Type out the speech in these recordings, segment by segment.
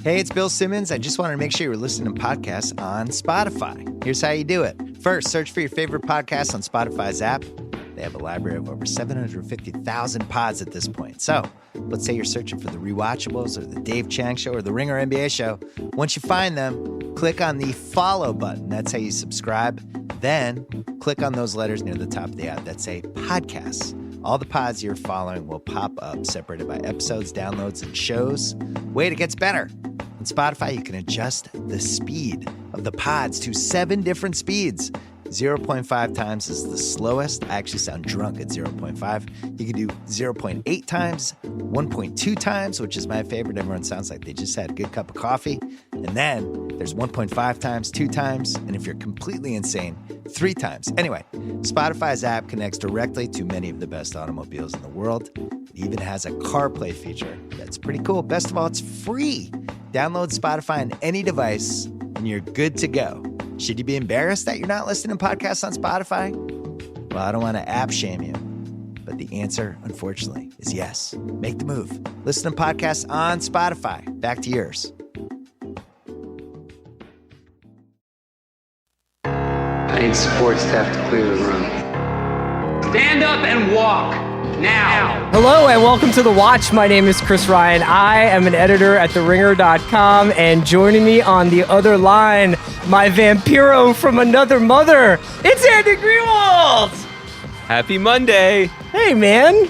Hey, it's Bill Simmons. I just wanted to make sure you were listening to podcasts on Spotify. Here's how you do it. First, search for your favorite podcast on Spotify's app. They have a library of over 750,000 pods at this point. So let's say you're searching for the Rewatchables or the Dave Chang Show or the Ringer NBA Show. Once you find them, click on the follow button. That's how you subscribe. Then click on those letters near the top of the app that say podcasts. All the pods you're following will pop up, separated by episodes, downloads, and shows. Wait, it gets better. On Spotify, you can adjust the speed of the pods to 7 different speeds. 0.5 times is the slowest. I actually sound drunk at 0.5. You can do 0.8 times, 1.2 times, which is my favorite. Everyone sounds like they just had a good cup of coffee. And then there's 1.5 times, 2 times, and if you're completely insane, 3 times. Anyway, Spotify's app connects directly to many of the best automobiles in the world. It even has a CarPlay feature. That's pretty cool. Best of all, it's free. Download Spotify on any device, and you're good to go. Should you be embarrassed that you're not listening to podcasts on Spotify? Well, I don't want to app shame you, but the answer, unfortunately, is yes. Make the move. Listen to podcasts on Spotify. Back to yours. I need support staff to clear the room. Stand up and walk. Now. Hello and welcome to The Watch. My name is Chris Ryan. I am an editor at TheRinger.com, and joining me on the other line, my vampiro from another mother, it's Andy Greenwald. Happy Monday. Hey, man.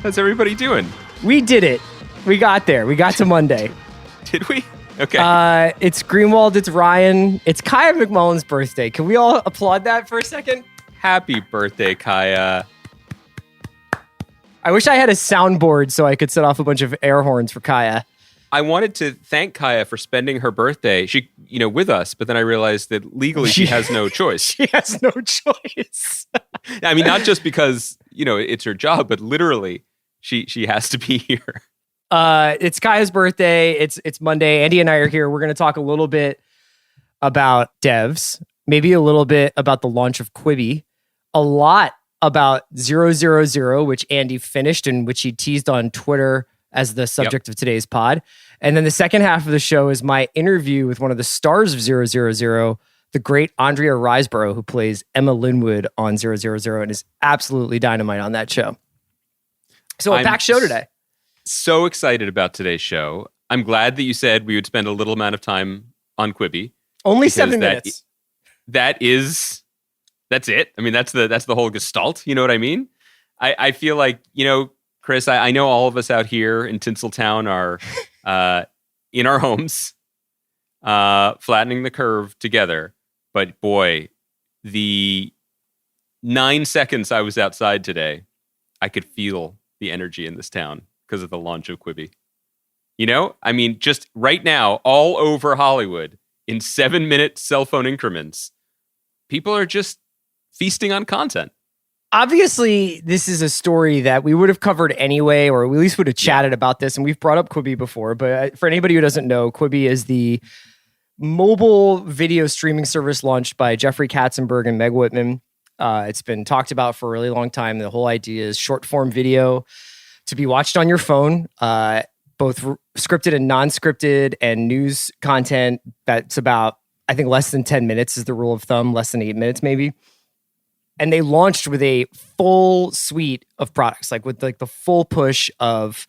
How's everybody doing? We did it. We got there. We got to Monday. Did we? Okay. It's Greenwald. It's Ryan. It's Kaya McMullen's birthday. Can we all applaud that for a second? Happy birthday, Kaya. I wish I had a soundboard so I could set off a bunch of air horns for Kaya. I wanted to thank Kaya for spending her birthday, with us, but then I realized that legally she has no choice. She has no choice. I mean, not just because, it's her job, but literally she has to be here. It's Kaya's birthday. It's Monday. Andy and I are here. We're going to talk a little bit about devs, maybe a little bit about the launch of Quibi, a lot about ZeroZeroZero, which Andy finished and which he teased on Twitter as the subject of today's pod. And then the second half of the show is my interview with one of the stars of ZeroZeroZero, the great Andrea Riseborough, who plays Emma Linwood on ZeroZeroZero and is absolutely dynamite on that show. So a packed show today. So excited about today's show. I'm glad that you said we would spend a little amount of time on Quibi. Only 7 minutes. That's it. I mean, that's the whole gestalt. You know what I mean? I feel like, Chris, I know all of us out here in Tinseltown are in our homes, flattening the curve together. But boy, the 9 seconds I was outside today, I could feel the energy in this town because of the launch of Quibi. I mean, just right now, all over Hollywood, in 7-minute cell phone increments, people are just feasting on content. Obviously, this is a story that we would have covered anyway, or we at least would have chatted about this, and we've brought up Quibi before. But for anybody who doesn't know, Quibi is the mobile video streaming service launched by Jeffrey Katzenberg and Meg Whitman. It's been talked about for a really long time. The whole idea is short-form video to be watched on your phone, both scripted and non-scripted, and news content that's about, I think, less than 10 minutes is the rule of thumb, less than 8 minutes maybe. And they launched with a full suite of products, with the full push of,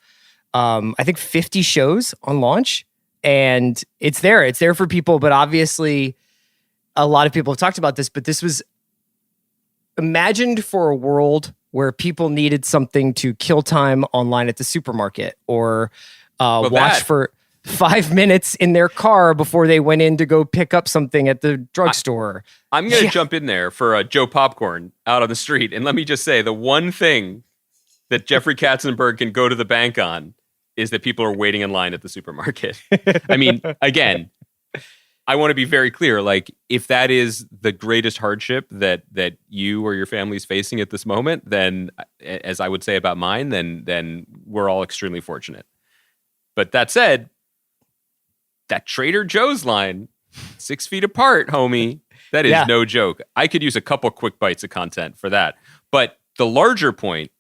I think 50 shows on launch. And it's there for people. But obviously, a lot of people have talked about this, but this was imagined for a world where people needed something to kill time online at the supermarket or watch for 5 minutes in their car before they went in to go pick up something at the drugstore. I'm going to jump in there for Joe Popcorn out on the street. And let me just say, the one thing that Jeffrey Katzenberg can go to the bank on is that people are waiting in line at the supermarket. I mean, again, I want to be very clear. If that is the greatest hardship that you or your family is facing at this moment, then, as I would say about mine, then we're all extremely fortunate. But that said, that Trader Joe's line, 6 feet apart, homie, that is no joke. I could use a couple quick bites of content for that. But the larger point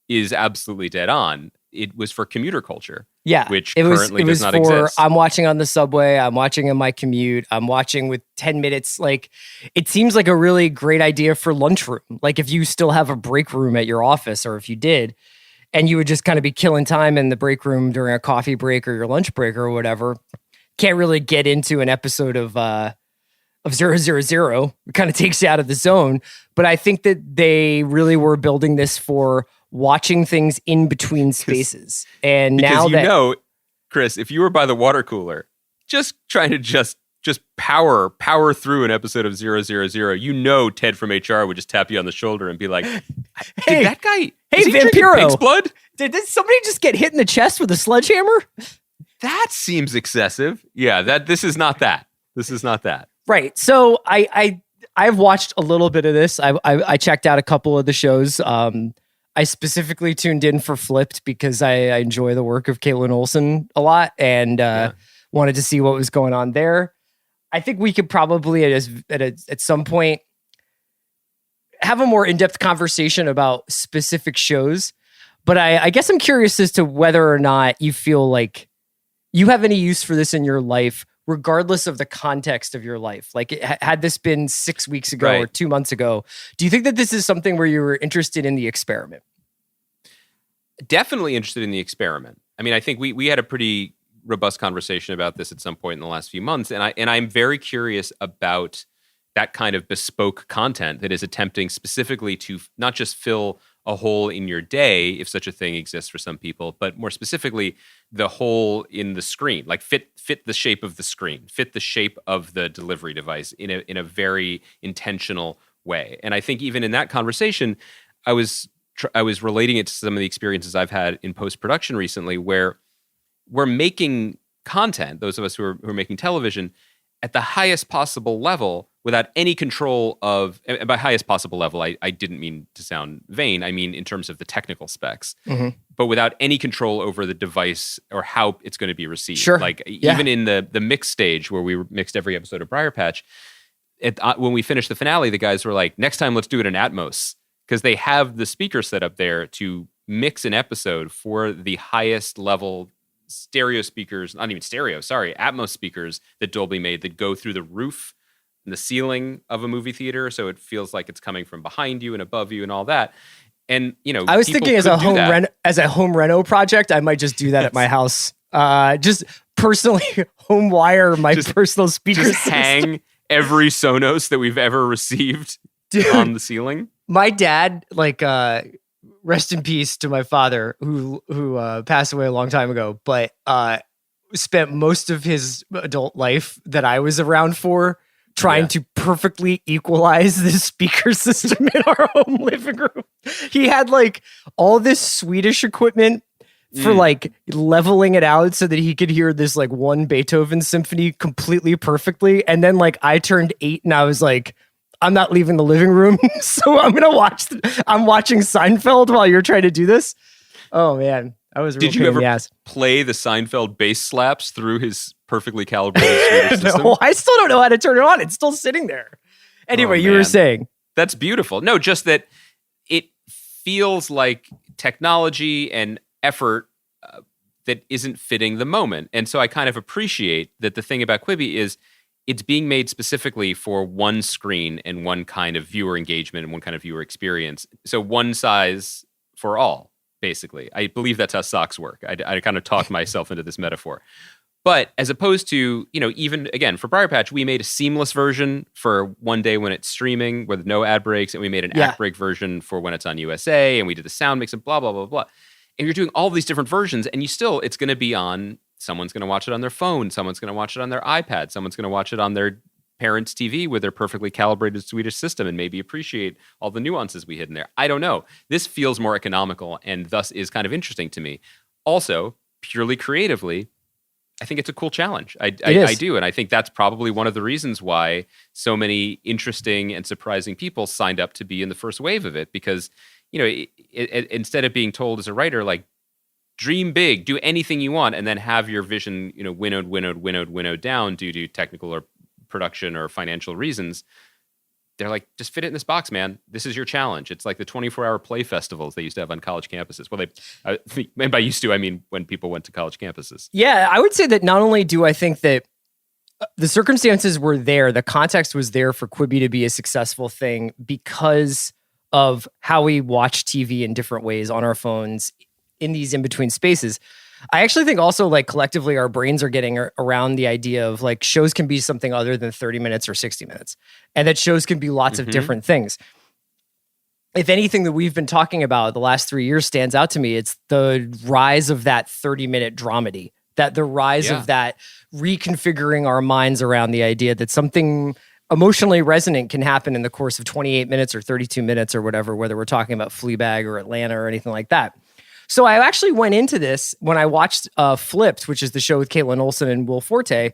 is absolutely dead on. it was for commuter culture. Yeah, which currently does not exist. I'm watching on the subway. I'm watching in my commute. I'm watching with 10 minutes. Like, it seems like a really great idea for lunchroom. Like, if you still have a break room at your office, or if you did, and you would just kind of be killing time in the break room during a coffee break or your lunch break or whatever. Can't really get into an episode of ZeroZeroZero. It kind of takes you out of the zone. But I think that they really were building this for watching things in between spaces. And now that Chris, if you were by the water cooler, just trying to just power through an episode of ZeroZeroZero, Ted from HR would just tap you on the shoulder and be like, "Hey, that guy, hey, is he drinking Vampiro, pig's blood? Did somebody just get hit in the chest with a sledgehammer?" That seems excessive. Yeah, this is not that. This is not that. Right. So I've watched a little bit of this. I checked out a couple of the shows. I specifically tuned in for Flipped because I enjoy the work of Caitlin Olsen a lot, and wanted to see what was going on there. I think we could probably at some point have a more in-depth conversation about specific shows. But I guess I'm curious as to whether or not you feel like you have any use for this in your life, regardless of the context of your life. Like, had this been 6 weeks ago or 2 months ago, do you think that this is something where you were interested in the experiment? Definitely interested in the experiment. I mean, I think we had a pretty robust conversation about this at some point in the last few months, and I'm very curious about that kind of bespoke content that is attempting specifically to not just fill a hole in your day, if such a thing exists for some people, but more specifically, the hole in the screen, like fit the shape of the screen, fit the shape of the delivery device in a very intentional way. And I think even in that conversation, I was relating it to some of the experiences I've had in post-production recently, where we're making content, those of us who are making television, at the highest possible level without any control of, and by highest possible level, I didn't mean to sound vain. I mean in terms of the technical specs, but without any control over the device or how it's going to be received. Sure. Like even in the mix stage where we mixed every episode of Briar Patch, when we finished the finale, the guys were like, next time let's do it in Atmos, because they have the speaker set up there to mix an episode for the highest level stereo speakers, not even stereo, sorry, Atmos speakers that Dolby made that go through the roof and the ceiling of a movie theater, so it feels like it's coming from behind you and above you and all that. And I was thinking as a home reno project, I might just do that at my house. Just personally home wire my personal speakers. Just hang every Sonos that we've ever received on the ceiling. My dad, rest in peace to my father, who passed away a long time ago, but spent most of his adult life that I was around for trying to perfectly equalize the speaker system in our home living room. He had all this Swedish equipment for leveling it out so that he could hear this one Beethoven symphony completely perfectly. And then I turned 8 and I was like, I'm not leaving the living room, so I'm watching Seinfeld while you're trying to do this. Oh man, I was. Did you ever play the Seinfeld bass slaps through his perfectly calibrated Swedish system? No, I still don't know how to turn it on. It's still sitting there. Anyway, you were saying that's beautiful. No, just that it feels like technology and effort that isn't fitting the moment, and so I kind of appreciate that. The thing about Quibi is, it's being made specifically for one screen and one kind of viewer engagement and one kind of viewer experience. So one size for all, basically. I believe that's how socks work. I kind of talked myself into this metaphor. But as opposed to, even, again, for Briar Patch, we made a seamless version for one day when it's streaming with no ad breaks, and we made an act break version for when it's on USA, and we did the sound mix and blah, blah, blah, blah. And you're doing all these different versions, and it's going to be on... Someone's going to watch it on their phone. Someone's going to watch it on their iPad. Someone's going to watch it on their parents' TV with their perfectly calibrated Swedish system and maybe appreciate all the nuances we hid in there. I don't know. This feels more economical and thus is kind of interesting to me. Also, purely creatively, I think it's a cool challenge. I do. And I think that's probably one of the reasons why so many interesting and surprising people signed up to be in the first wave of it. Because, instead of being told as a writer, dream big, do anything you want, and then have your vision, winnowed down due to technical or production or financial reasons. they're like, just fit it in this box, man. This is your challenge. It's like the 24-hour play festivals they used to have on college campuses. Well, and by used to, I mean when people went to college campuses. Yeah, I would say that not only do I think that the circumstances were there, the context was there for Quibi to be a successful thing because of how we watch TV in different ways on our phones in these in-between spaces. I actually think also like collectively our brains are getting around the idea of like shows can be something other than 30 minutes or 60 minutes and that shows can be lots of different things. If anything that we've been talking about the last 3 years stands out to me, it's the rise of that 30-minute dramedy, that the rise of that reconfiguring our minds around the idea that something emotionally resonant can happen in the course of 28 minutes or 32 minutes or whatever, whether we're talking about Fleabag or Atlanta or anything like that. So I actually went into this when I watched Flipped, which is the show with Caitlin Olsen and Will Forte.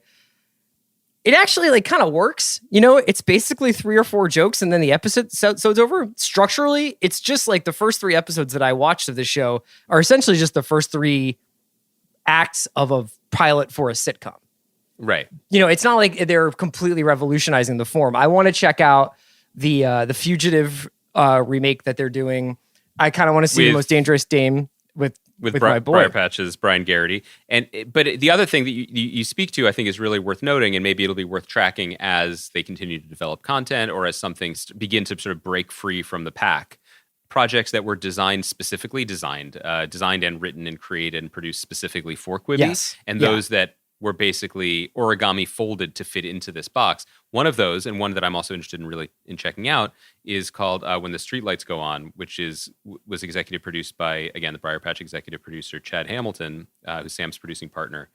It actually like kind of works. You know, it's basically 3 or 4 jokes and then the episode's over. Structurally, it's just like the first 3 episodes that I watched of the show are essentially just the first 3 acts of a pilot for a sitcom. Right. You know, it's not like they're completely revolutionizing the form. I want to check out the Fugitive remake that they're doing. I kind of want to see The Most Dangerous Dame with my boy. Briar Patch's Brian Garrity. But the other thing that you speak to, I think, is really worth noting, and maybe it'll be worth tracking as they continue to develop content or as some things begin to sort of break free from the pack. Projects that were designed and written and created and produced specifically for Quibi, and those that were basically origami folded to fit into this box. One of those, and one that I'm also interested in checking out, is called When the Streetlights Go On, which was executive produced by, again, the Briar Patch executive producer, Chad Hamilton, who's Sam's producing partner.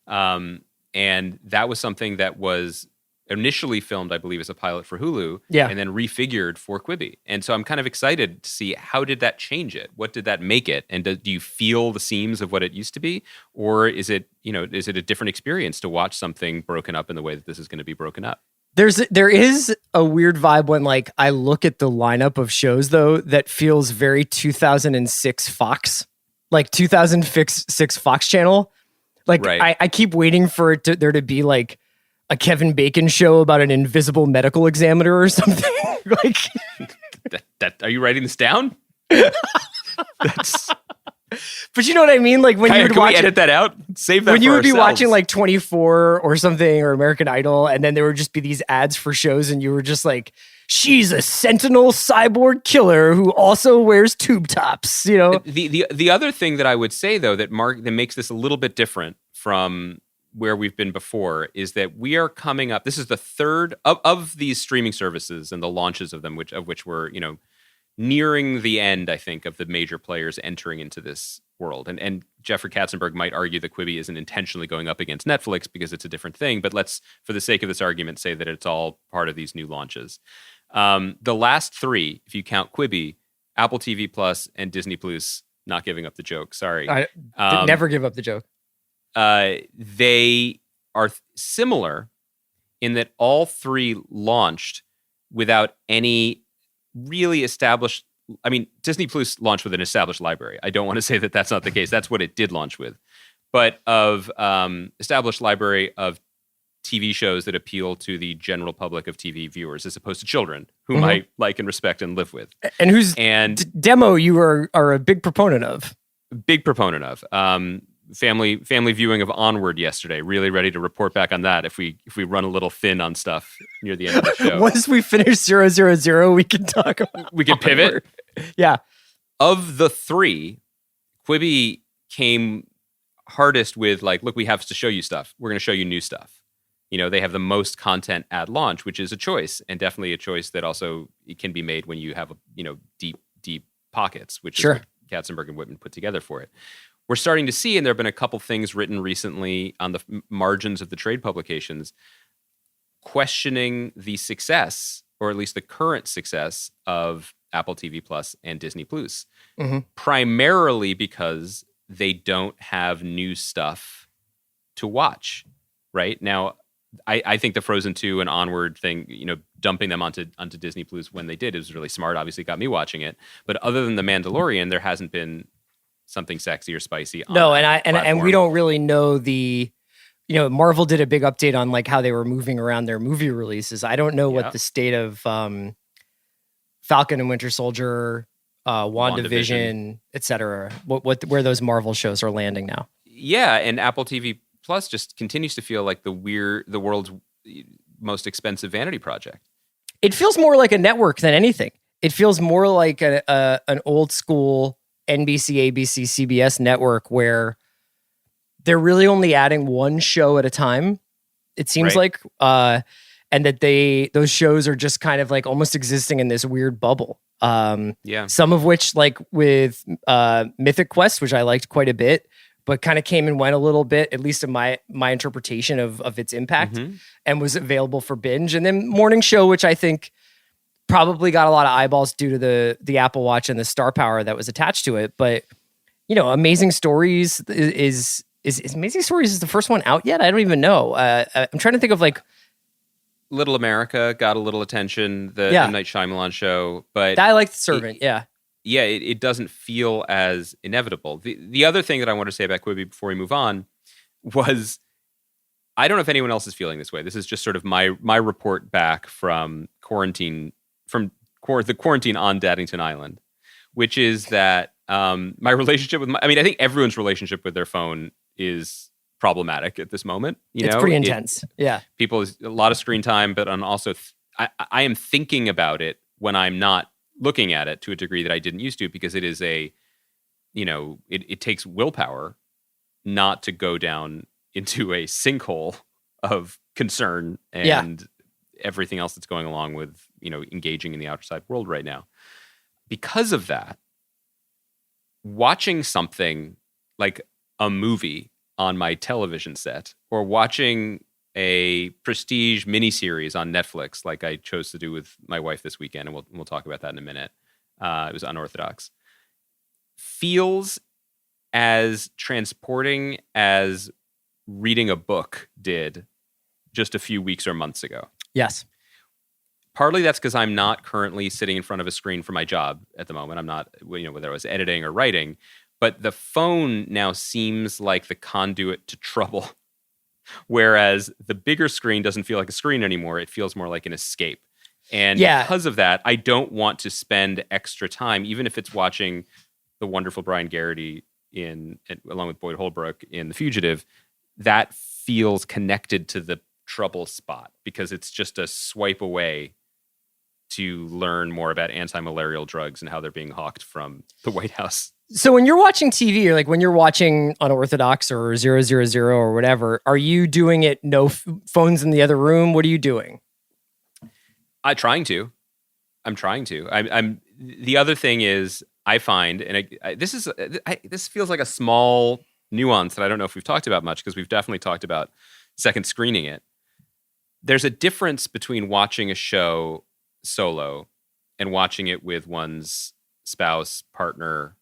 And that was something that was initially filmed, I believe, as a pilot for Hulu, and then refigured for Quibi. And so I'm kind of excited to see how did that change it? What did that make it? And do you feel the seams of what it used to be? Or is it a different experience to watch something broken up in the way that this is going to be broken up? There is a weird vibe when like I look at the lineup of shows though that feels very 2006 Fox, like 2006 Fox Channel. Like I keep waiting for there to be like a Kevin Bacon show about an invisible medical examiner or something. Like that. Are you writing this down? But you know what I mean? Like when you would watch edit that out, save that when for you would be ourselves. watching like 24 or something or American Idol, and then there would just be these ads for shows, and you were just like, she's a sentinel cyborg killer who also wears tube tops. You know, the other thing that I would say though that makes this a little bit different from where we've been before is that we are coming up. This is the third of these streaming services and the launches of them, which were, nearing the end, I think, of the major players entering into this world. And Jeffrey Katzenberg might argue that Quibi isn't intentionally going up against Netflix because it's a different thing. But let's, for the sake of this argument, say that it's all part of these new launches. The last 3, if you count Quibi, Apple TV Plus, and Disney Plus, not giving up the joke. Sorry. I never give up the joke. They are similar in that all 3 launched without any really established. I mean, Disney Plus launched with an established library. I don't want to say that that's not the case. That's what it did launch with. But of established library of TV shows that appeal to the general public of TV viewers as opposed to children whom I like and respect and live with. And whose demo you are a big proponent of. Big proponent of. Family viewing of Onward yesterday. Really ready to report back on that if we run a little thin on stuff near the end of the show. Once we finish 000, we can talk about we can pivot. Yeah. Of the 3, Quibi came hardest with like, look, we have to show you stuff. We're going to show you new stuff. They have the most content at launch, which is a choice, and definitely a choice that also it can be made when you have deep pockets, which is what Katzenberg and Whitman put together for it. We're starting to see, and there have been a couple things written recently on the margins of the trade publications, questioning the success, or at least the current success, of Apple TV Plus and Disney Plus, primarily because they don't have new stuff to watch. Right now, I think the Frozen 2 and Onward thing, dumping them onto Disney Plus when they did, is really smart. Obviously, got me watching it. But other than The Mandalorian, there hasn't been something sexy or spicy. No, and we don't really know the Marvel did a big update on like how they were moving around their movie releases. I don't know what the state of Falcon and Winter Soldier, WandaVision, etc. Where those Marvel shows are landing now. Yeah, and Apple TV Plus just continues to feel like the world's most expensive vanity project. It feels more like a network than anything. It feels more like an old school NBC, ABC, CBS network where they're really only adding one show at a time. It seems like, and that those shows are just kind of like almost existing in this weird bubble. Some of which, like with Mythic Quest, which I liked quite a bit, but kind of came and went a little bit, at least in my interpretation of its impact, and was available for binge. And then Morning Show, which I think probably got a lot of eyeballs due to the Apple Watch and the star power that was attached to it. But Amazing Stories is Amazing Stories the first one out yet? I don't even know. I'm trying to think of like Little America got a little attention. The M. Night Shyamalan show, but I like The Servant. It doesn't feel as inevitable. The other thing that I want to say about Quibi before we move on was, I don't know if anyone else is feeling this way. This is just sort of my report back from quarantine, the quarantine on Daddington Island, which is that my relationship with I think everyone's relationship with their phone is problematic at this moment. It's pretty intense. People, a lot of screen time, but also I am thinking about it when I'm not looking at it to a degree that I didn't used to, because it is it takes willpower not to go down into a sinkhole of concern and everything else that's going along with, engaging in the outside world right now. Because of that, watching something like a movie on my television set, or watching a prestige miniseries on Netflix, like I chose to do with my wife this weekend, and we'll talk about that in a minute. It was unorthodox. Feels as transporting as reading a book did just a few weeks or months ago. Yes. Partly that's because I'm not currently sitting in front of a screen for my job at the moment. I'm not, whether I was editing or writing, but the phone now seems like the conduit to trouble. Whereas the bigger screen doesn't feel like a screen anymore. It feels more like an escape. And because of that, I don't want to spend extra time, even if it's watching the wonderful Brian Garrity along with Boyd Holbrook in The Fugitive. That feels connected to the trouble spot, because it's just a swipe away to learn more about anti-malarial drugs and how they're being hawked from the White House. So when you're watching TV, or like when you're watching Unorthodox or ZeroZeroZero or whatever, are you doing it phones in the other room? What are you doing? I'm trying to. I'm the other thing is, I find, and this feels like a small nuance that I don't know if we've talked about much, because we've definitely talked about second screening it. There's a difference between watching a show solo and watching it with one's spouse, partner,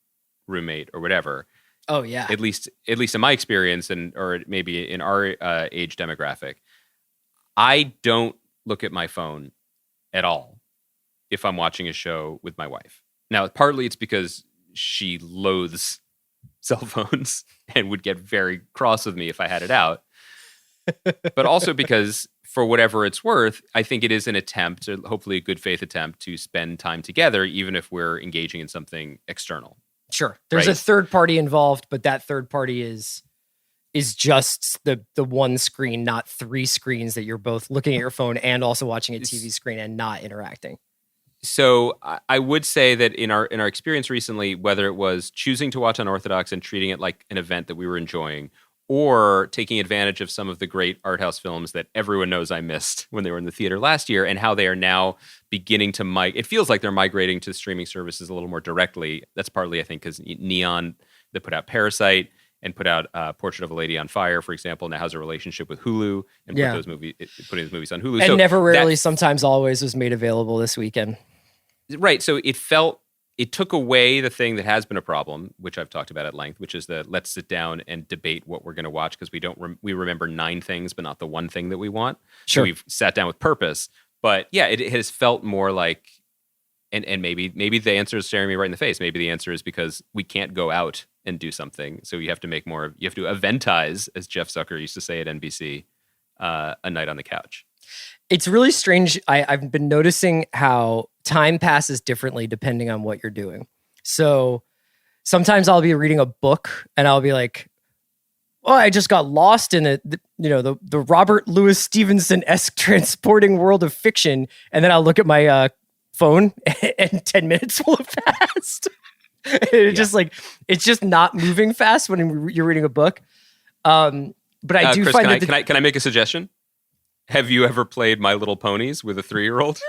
roommate, or whatever. Oh yeah. At least in my experience, or maybe in our age demographic, I don't look at my phone at all if I'm watching a show with my wife. Now, partly it's because she loathes cell phones and would get very cross with me if I had it out. But also because, for whatever it's worth, I think it is an attempt, or hopefully a good faith attempt, to spend time together, even if we're engaging in something external. Sure. There's a third party involved, but that third party is just the one screen, not three screens that you're both looking at your phone and also watching a TV screen and not interacting. So I would say that in our experience recently, whether it was choosing to watch Unorthodox and treating it like an event that we were enjoying, or taking advantage of some of the great art house films that everyone knows I missed when they were in the theater last year, and how they are now beginning to it feels like they're migrating to streaming services a little more directly. That's partly, I think, because Neon, that put out Parasite and put out Portrait of a Lady on Fire, for example, now has a relationship with Hulu and putting those movies on Hulu. And so Never, Rarely, Sometimes, Always was made available this weekend. Right. So it took away the thing that has been a problem, which I've talked about at length, which is the let's sit down and debate what we're going to watch, because we remember 9 things, but not the one thing that we want. Sure. So we've sat down with purpose. But yeah, it has felt more like And maybe the answer is staring me right in the face. Maybe the answer is because we can't go out and do something. So you have to make more. You have to eventize, as Jeff Zucker used to say at NBC, a night on the couch. It's really strange. I've been noticing how time passes differently depending on what you're doing. So sometimes I'll be reading a book and I'll be like, oh, I just got lost in it, the Robert Louis Stevenson-esque transporting world of fiction. And then I'll look at my phone and 10 minutes will have passed. It's just not moving fast when you're reading a book. But I do Chris, find can I make a suggestion? Have you ever played My Little Ponies with a 3-year-old?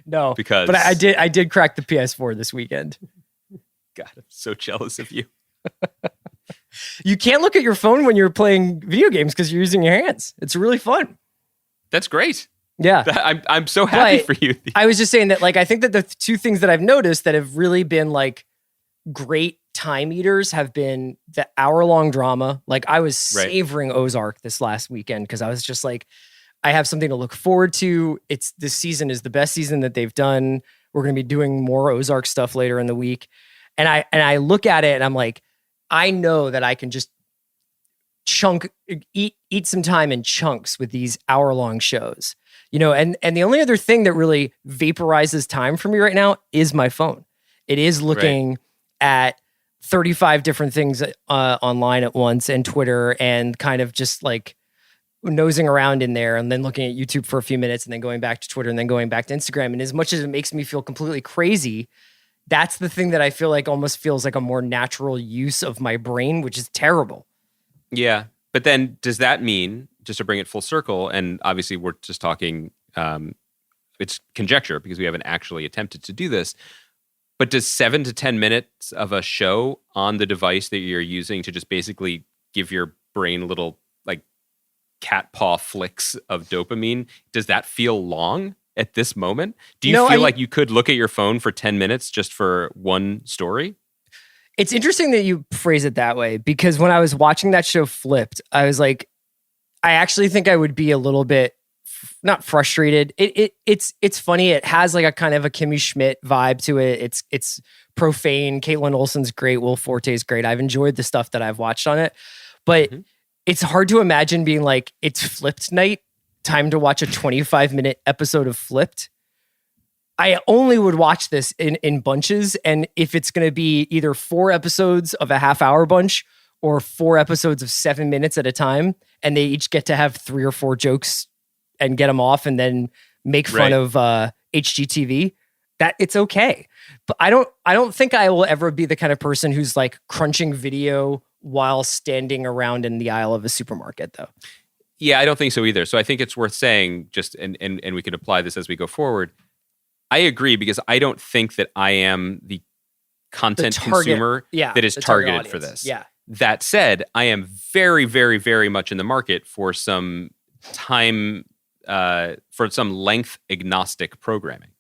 No, because but I did crack the PS4 this weekend. God, I'm so jealous of you. You can't look at your phone when you're playing video games because you're using your hands. It's really fun. That's great. Yeah. I'm so happy for you. I was just saying that, like, I think that the two things that I've noticed that have really been like great time eaters have been the hour-long drama. Like, I was savoring Ozark this last weekend because I was just like, I have something to look forward to. This season is the best season that they've done. We're going to be doing more Ozark stuff later in the week. And I look at it and I'm like, I know that I can just eat some time in chunks with these hour-long shows, and the only other thing that really vaporizes time for me right now is my phone. It is looking at 35 different things online at once, and Twitter, and kind of just like nosing around in there, and then looking at YouTube for a few minutes, and then going back to Twitter, and then going back to Instagram. And as much as it makes me feel completely crazy, that's the thing that I feel like almost feels like a more natural use of my brain, which is terrible. Yeah. But then does that mean, just to bring it full circle, and obviously we're just talking, it's conjecture because we haven't actually attempted to do this, but does 7 to 10 minutes of a show on the device that you're using to just basically give your brain little like cat paw flicks of dopamine, does that feel long at this moment? Do you feel like you could look at your phone for 10 minutes just for one story? It's interesting that you phrase it that way, because when I was watching that show Flipped, I was like, I actually think I would be a little bit not frustrated. It's funny. It has like a kind of a Kimmy Schmidt vibe to it. It's profane. Caitlin Olsen's great. Will Forte's great. I've enjoyed the stuff that I've watched on it, but it's hard to imagine being like, it's Flipped night, time to watch a 25-minute episode of Flipped. I only would watch this in bunches. And if it's going to be either 4 episodes of a half-hour bunch or 4 episodes of 7 minutes at a time, and they each get to have 3 or 4 jokes and get them off and then make fun of HGTV, that it's okay. But I don't think I will ever be the kind of person who's like crunching video while standing around in the aisle of a supermarket, though. Yeah, I don't think so either. So I think it's worth saying, just and we could apply this as we go forward. I agree, because I don't think that I am the content consumer that is targeted for this. Yeah. That said, I am very, very, very much in the market for some time, for some length agnostic programming.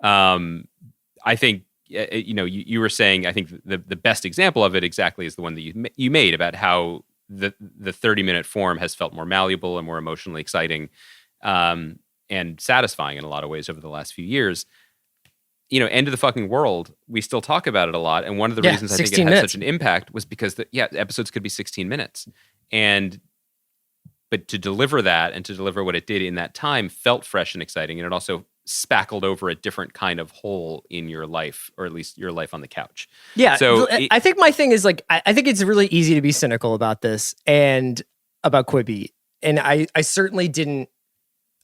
I think, you were saying, I think the best example of it exactly is the one that you made about how the 30-minute form has felt more malleable and more emotionally exciting. And satisfying in a lot of ways over the last few years. End of the fucking world, we still talk about it a lot. And one of the reasons I think it had such an impact was because episodes could be 16 minutes. But to deliver that and to deliver what it did in that time felt fresh and exciting. And it also spackled over a different kind of hole in your life, or at least your life on the couch. Yeah. So I think my thing is like, I think it's really easy to be cynical about this and about Quibi. And I certainly didn't,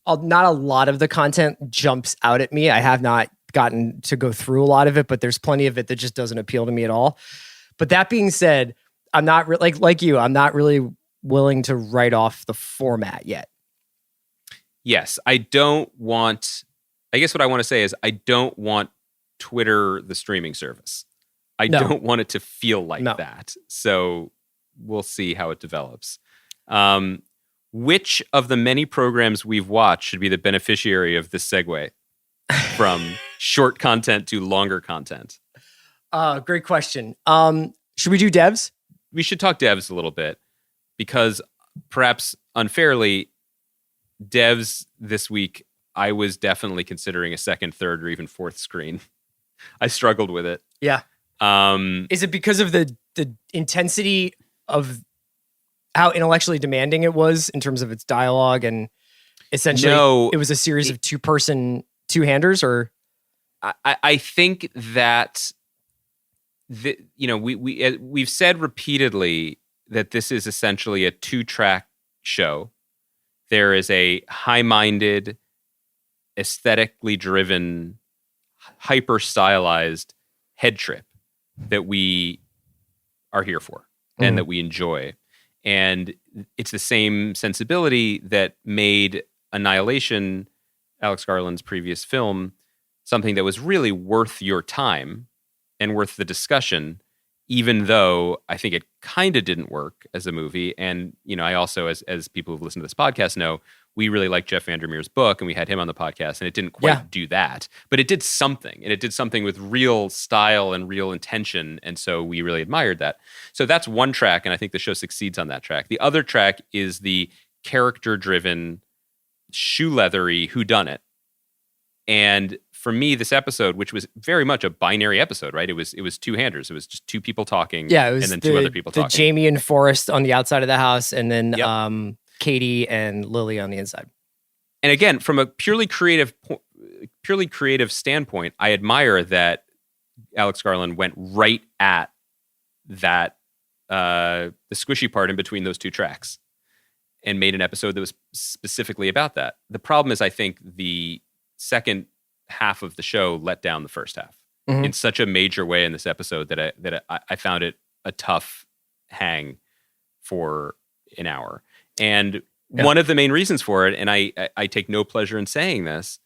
not a lot of the content jumps out at me. I have not gotten to go through a lot of it, but there's plenty of it that just doesn't appeal to me at all. But that being said, I'm not like you. I'm not really willing to write off the format yet. Yes, I don't want. I guess what I want to say is I don't want Twitter, the streaming service. I don't want it to feel like that. So we'll see how it develops. Which of the many programs we've watched should be the beneficiary of this segue from short content to longer content? Great question. Should we do devs? We should talk devs a little bit, because perhaps unfairly, devs this week I was definitely considering a second, third, or even fourth screen. I struggled with it. Yeah. Is it because of the intensity of how intellectually demanding it was in terms of its dialogue, and essentially it was a series of two-handers, or? I think that we've said repeatedly that this is essentially a 2-track show. There is a high-minded, aesthetically driven, hyper-stylized head trip that we are here for and that we enjoy. And it's the same sensibility that made Annihilation, Alex Garland's previous film, something that was really worth your time and worth the discussion, even though I think it kind of didn't work as a movie. And, I also, as people who've listened to this podcast know, we really like Jeff Vandermeer's book, and we had him on the podcast, and it didn't quite do that. But it did something, and it did something with real style and real intention, and so we really admired that. So that's one track, and I think the show succeeds on that track. The other track is the character-driven, shoe-leathery whodunit. And for me, this episode, which was very much a binary episode, right? It was two-handers. It was just two people talking, it was and then two other people talking. Jamie and Forrest on the outside of the house, and then Katie and Lily on the inside. And again, from a purely creative standpoint, I admire that Alex Garland went right at that the squishy part in between those two tracks and made an episode that was specifically about that. The problem is, I think the second half of the show let down the first half in such a major way in this episode that I found it a tough hang for an hour. And one of the main reasons for it, and I take no pleasure in saying this,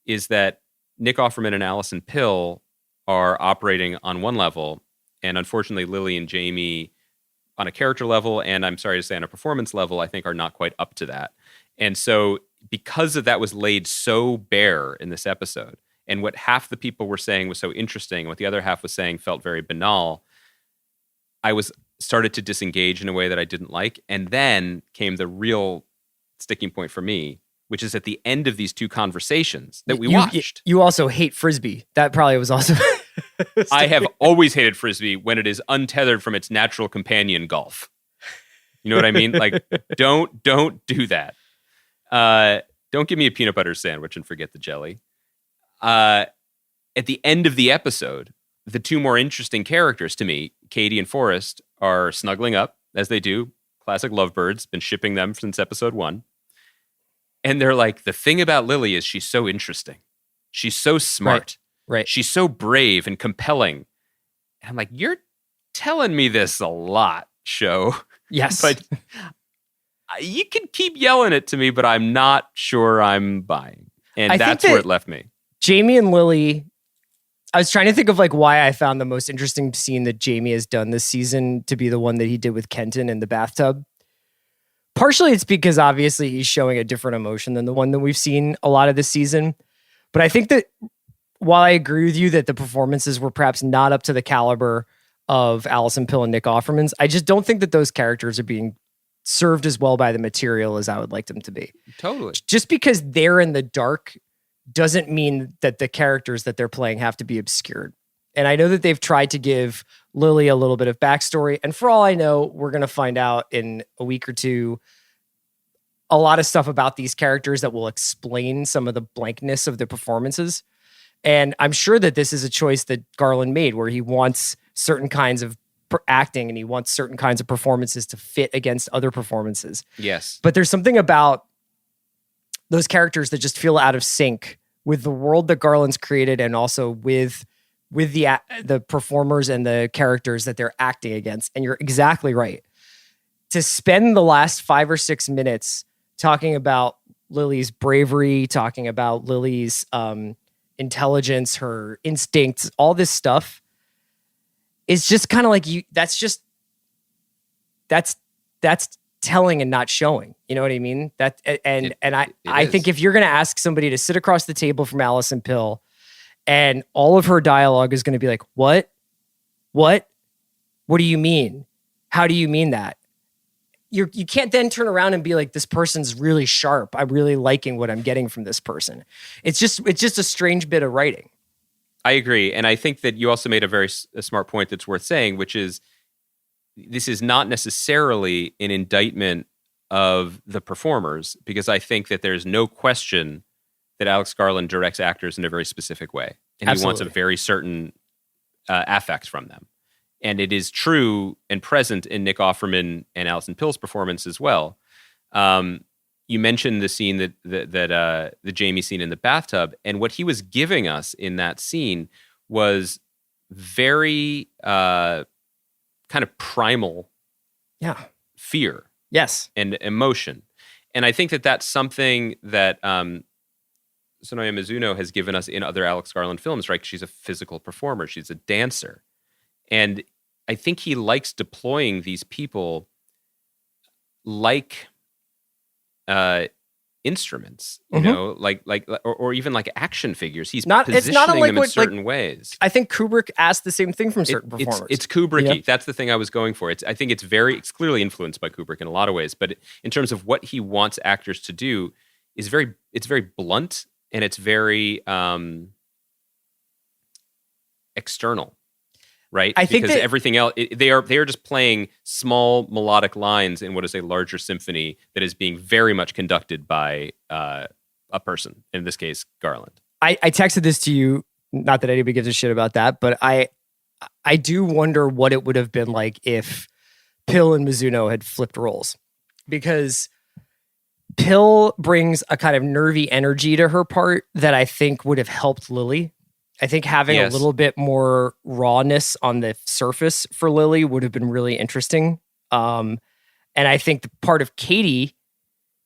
is that Nick Offerman and Allison Pill are operating on one level, and unfortunately Lily and Jamie on a character level, and I'm sorry to say on a performance level, I think are not quite up to that. And so because of that was laid so bare in this episode, and what half the people were saying was so interesting, and what the other half was saying felt very banal, I started to disengage in a way that I didn't like. And then came the real sticking point for me, which is at the end of these two conversations that we watched. You also hate Frisbee. That probably was also... I have always hated Frisbee when it is untethered from its natural companion, golf. You know what I mean? Like, don't do that. Don't give me a peanut butter sandwich and forget the jelly. At the end of the episode, the two more interesting characters to me, Katie and Forrest, are snuggling up, as they do. Classic lovebirds. Been shipping them since episode 1. And they're like, the thing about Lily is she's so interesting. She's so smart. Right. She's so brave and compelling. And I'm like, you're telling me this a lot, show. Yes. But you can keep yelling it to me, but I'm not sure I'm buying. And that's where it left me. Jamie and Lily, I was trying to think of like why I found the most interesting scene that Jamie has done this season to be the one that he did with Kenton in the bathtub. Partially it's because obviously he's showing a different emotion than the one that we've seen a lot of this season. But I think that while I agree with you that the performances were perhaps not up to the caliber of Allison Pill and Nick Offerman's, I just don't think that those characters are being served as well by the material as I would like them to be. Totally. Just because they're in the dark doesn't mean that the characters that they're playing have to be obscured. And I know that they've tried to give Lily a little bit of backstory. And for all I know, we're going to find out in a week or two a lot of stuff about these characters that will explain some of the blankness of the performances. And I'm sure that this is a choice that Garland made where he wants certain kinds of acting and he wants certain kinds of performances to fit against other performances. Yes. But there's something about those characters that just feel out of sync with the world that Garland's created and also with the performers and the characters that they're acting against. And you're exactly right. To spend the last 5 or 6 minutes talking about Lily's bravery, talking about Lily's intelligence, her instincts, all this stuff is just kind of like that's telling and not showing. You know what I mean? I think if you're going to ask somebody to sit across the table from Allison Pill and all of her dialogue is going to be like, what do you mean? How do you mean that? you can't then turn around and be like, this person's really sharp. I'm really liking what I'm getting from this person. It's just a strange bit of writing. I agree. And I think that you also made a smart point that's worth saying, which is this is not necessarily an indictment of the performers, because I think that there's no question that Alex Garland directs actors in a very specific way. And he wants a very certain affect from them. And it is true and present in Nick Offerman and Alison Pill's performance as well. You mentioned the scene that the Jamie scene in the bathtub, and what he was giving us in that scene was very kind of primal, fear, and emotion. And I think that that's something that Sonoya Mizuno has given us in other Alex Garland films, right? She's a physical performer. She's a dancer. And I think he likes deploying these people like instruments, you know, or even like action figures. He's positioning them in certain ways. I think Kubrick asked the same thing from certain performers. It's Kubrick-y. Yeah. That's the thing I was going for. I think it's clearly influenced by Kubrick in a lot of ways, but in terms of what he wants actors to do, it's very blunt, and it's very external. Right? I think because everything else, they are just playing small melodic lines in what is a larger symphony that is being very much conducted by a person, in this case, Garland. I texted this to you, not that anybody gives a shit about that, but I do wonder what it would have been like if Pill and Mizuno had flipped roles. Because Pill brings a kind of nervy energy to her part that I think would have helped Lily. I think having a little bit more rawness on the surface for Lily would have been really interesting. And I think the part of Katie,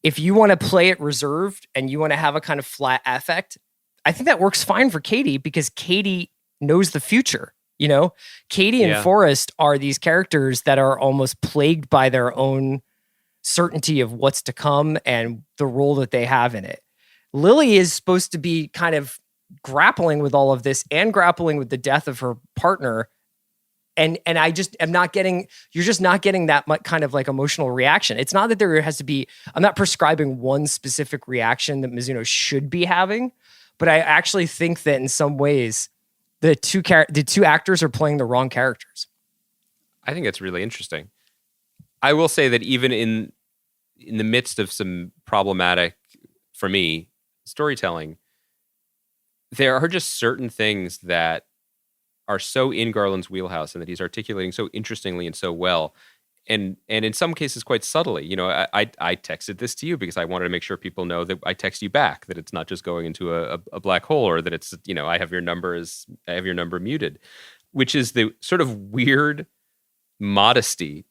if you want to play it reserved and you want to have a kind of flat affect, I think that works fine for Katie, because Katie knows the future. You know, Katie and Forrest are these characters that are almost plagued by their own certainty of what's to come and the role that they have in it. Lily is supposed to be kind of grappling with all of this and grappling with the death of her partner. And I just am not getting, you're just not getting that much kind of like emotional reaction. It's not that there has to be, I'm not prescribing one specific reaction that Mizuno should be having, but I actually think that in some ways the two actors are playing the wrong characters. I think it's really interesting. I will say that even in the midst of some problematic, for me, storytelling, there are just certain things that are so in Garland's wheelhouse and that he's articulating so interestingly and so well, and in some cases quite subtly. You know, I texted this to you because I wanted to make sure people know that I text you back, that it's not just going into a black hole, or that it's, you know, I have your number muted, which is the sort of weird modesty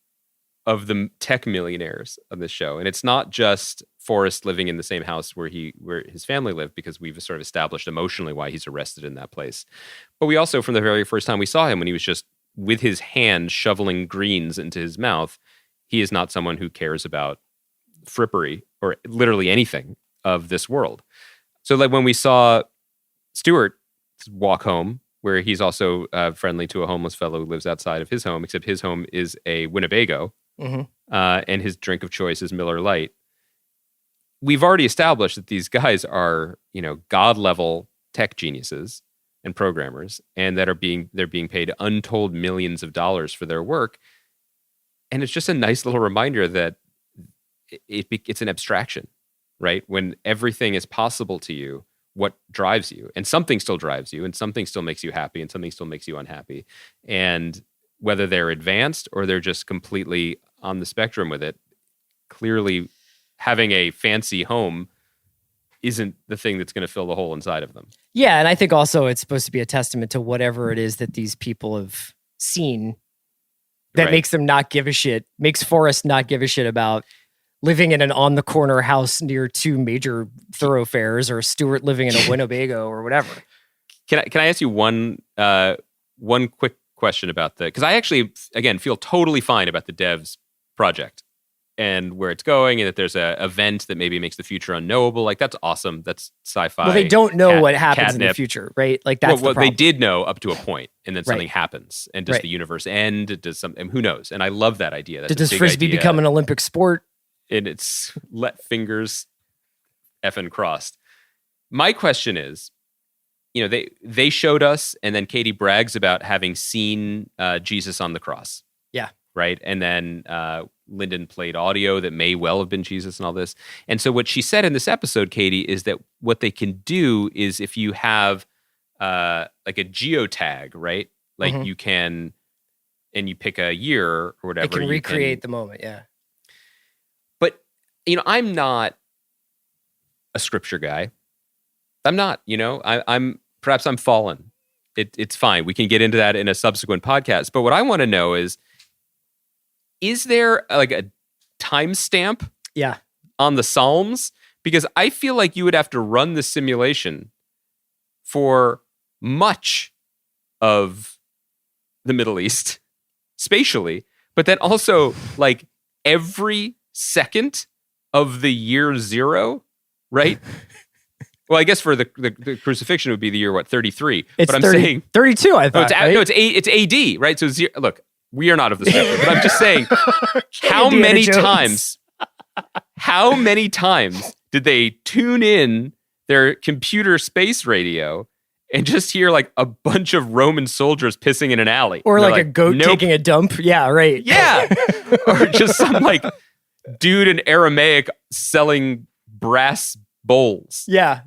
of the tech millionaires of this show. And it's not just Forrest living in the same house where his family lived, because we've sort of established emotionally why he's arrested in that place. But we also, from the very first time we saw him, when he was just with his hand shoveling greens into his mouth, he is not someone who cares about frippery or literally anything of this world. So like when we saw Stuart walk home, where he's also friendly to a homeless fellow who lives outside of his home, except his home is a Winnebago, and his drink of choice is Miller Lite. We've already established that these guys are, you know, God level tech geniuses and programmers, and that they're being paid untold millions of dollars for their work. And it's just a nice little reminder that it's an abstraction, right? When everything is possible to you, what drives you, and something still drives you, and something still makes you happy, and something still makes you unhappy. And whether they're advanced or they're just completely on the spectrum with it, clearly having a fancy home isn't the thing that's going to fill the hole inside of them. Yeah, and I think also it's supposed to be a testament to whatever it is that these people have seen that makes them not give a shit, makes Forrest not give a shit about living in an on-the-corner house near two major thoroughfares, or Stuart living in a Winnebago or whatever. Can I ask you one quick question about because I actually, again, feel totally fine about the devs project. and where it's going, and that there's a event that maybe makes the future unknowable. Like, that's awesome. That's sci-fi. Well, they don't know what happens catnip. in the future, right? Like, that's the well, problem. they did know up to a point, and then something Right. happens. And does Right. the universe end? Does something? Who knows? And I love that idea. That's a Does big Frisbee idea. become an Olympic sport? And it's let fingers effing crossed. My question is, they showed us, and then Katie brags about having seen Jesus on the cross. Yeah. Right. And then Lyndon played audio that may well have been Jesus and all this. And so what she said in this episode, Katie, is that what they can do is if you have like a geotag, right? Like you can, and you pick a year or whatever. It can recreate the moment, yeah. But, I'm not a scripture guy. I'm not, perhaps I'm fallen. It's fine. We can get into that in a subsequent podcast. But what I want to know is there like a timestamp Yeah. on the Psalms? Because I feel like you would have to run the simulation for much of the Middle East spatially, but then also like every second of the year zero, right? Well, I guess for the crucifixion would be the year, 33? It's but I'm 30, saying 32, I thought. right? it's AD, right? So look, we are not of the scripture, but I'm just saying, how Indiana many Jones. times did they tune in their computer space radio and just hear like a bunch of Roman soldiers pissing in an alley? Or And they're like a goat "Nope." taking a dump. Yeah, right. Yeah. Or just some like dude in Aramaic selling brass bowls. Yeah.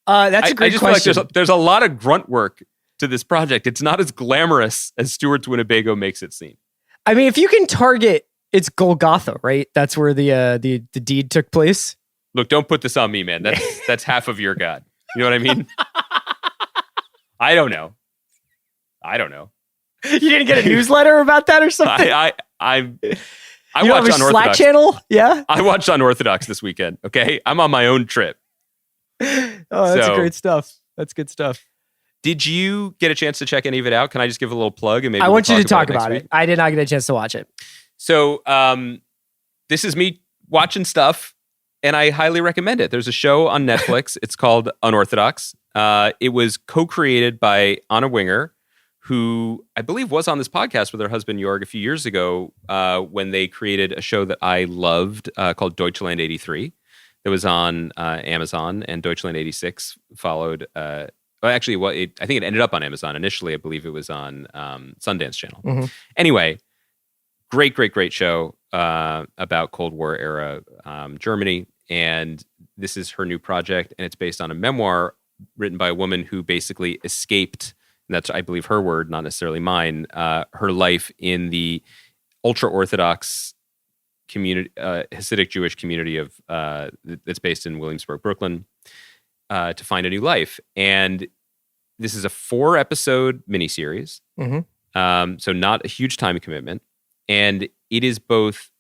That's a great I just question. feel like there's a lot of grunt work to this project. It's not as glamorous as Stewart's Winnebago makes it seem. I mean, if you can target, it's Golgotha, right? That's where the deed took place. Look, don't put this on me, man. That's half of your God. You know what I mean? I don't know. You didn't get a newsletter about that or something? I you watched don't have a Slack Unorthodox. channel? Yeah. I watched Unorthodox this weekend. Okay, I'm on my own trip. Oh, that's So- great stuff. That's good stuff. Did you get a chance to check any of it out? Can I just give a little plug and maybe I want you to talk next about week? it. I did not get a chance to watch it. So this is me watching stuff, and I highly recommend it. There's a show on Netflix. It's called Unorthodox. It was co-created by Anna Winger, who I believe was on this podcast with her husband Jorg a few years ago when they created a show that I loved called Deutschland 83. That was on Amazon, and Deutschland 86 followed. I think it ended up on Amazon initially. I believe it was on Sundance Channel. Mm-hmm. Anyway, great show about Cold War era Germany, and this is her new project, and it's based on a memoir written by a woman who basically escaped. And that's, I believe, her word, not necessarily mine. Her life in the ultra-Orthodox community, Hasidic Jewish community of that's based in Williamsburg, Brooklyn, to find a new life. And this is a 4-episode miniseries, so not a huge time commitment. And it is both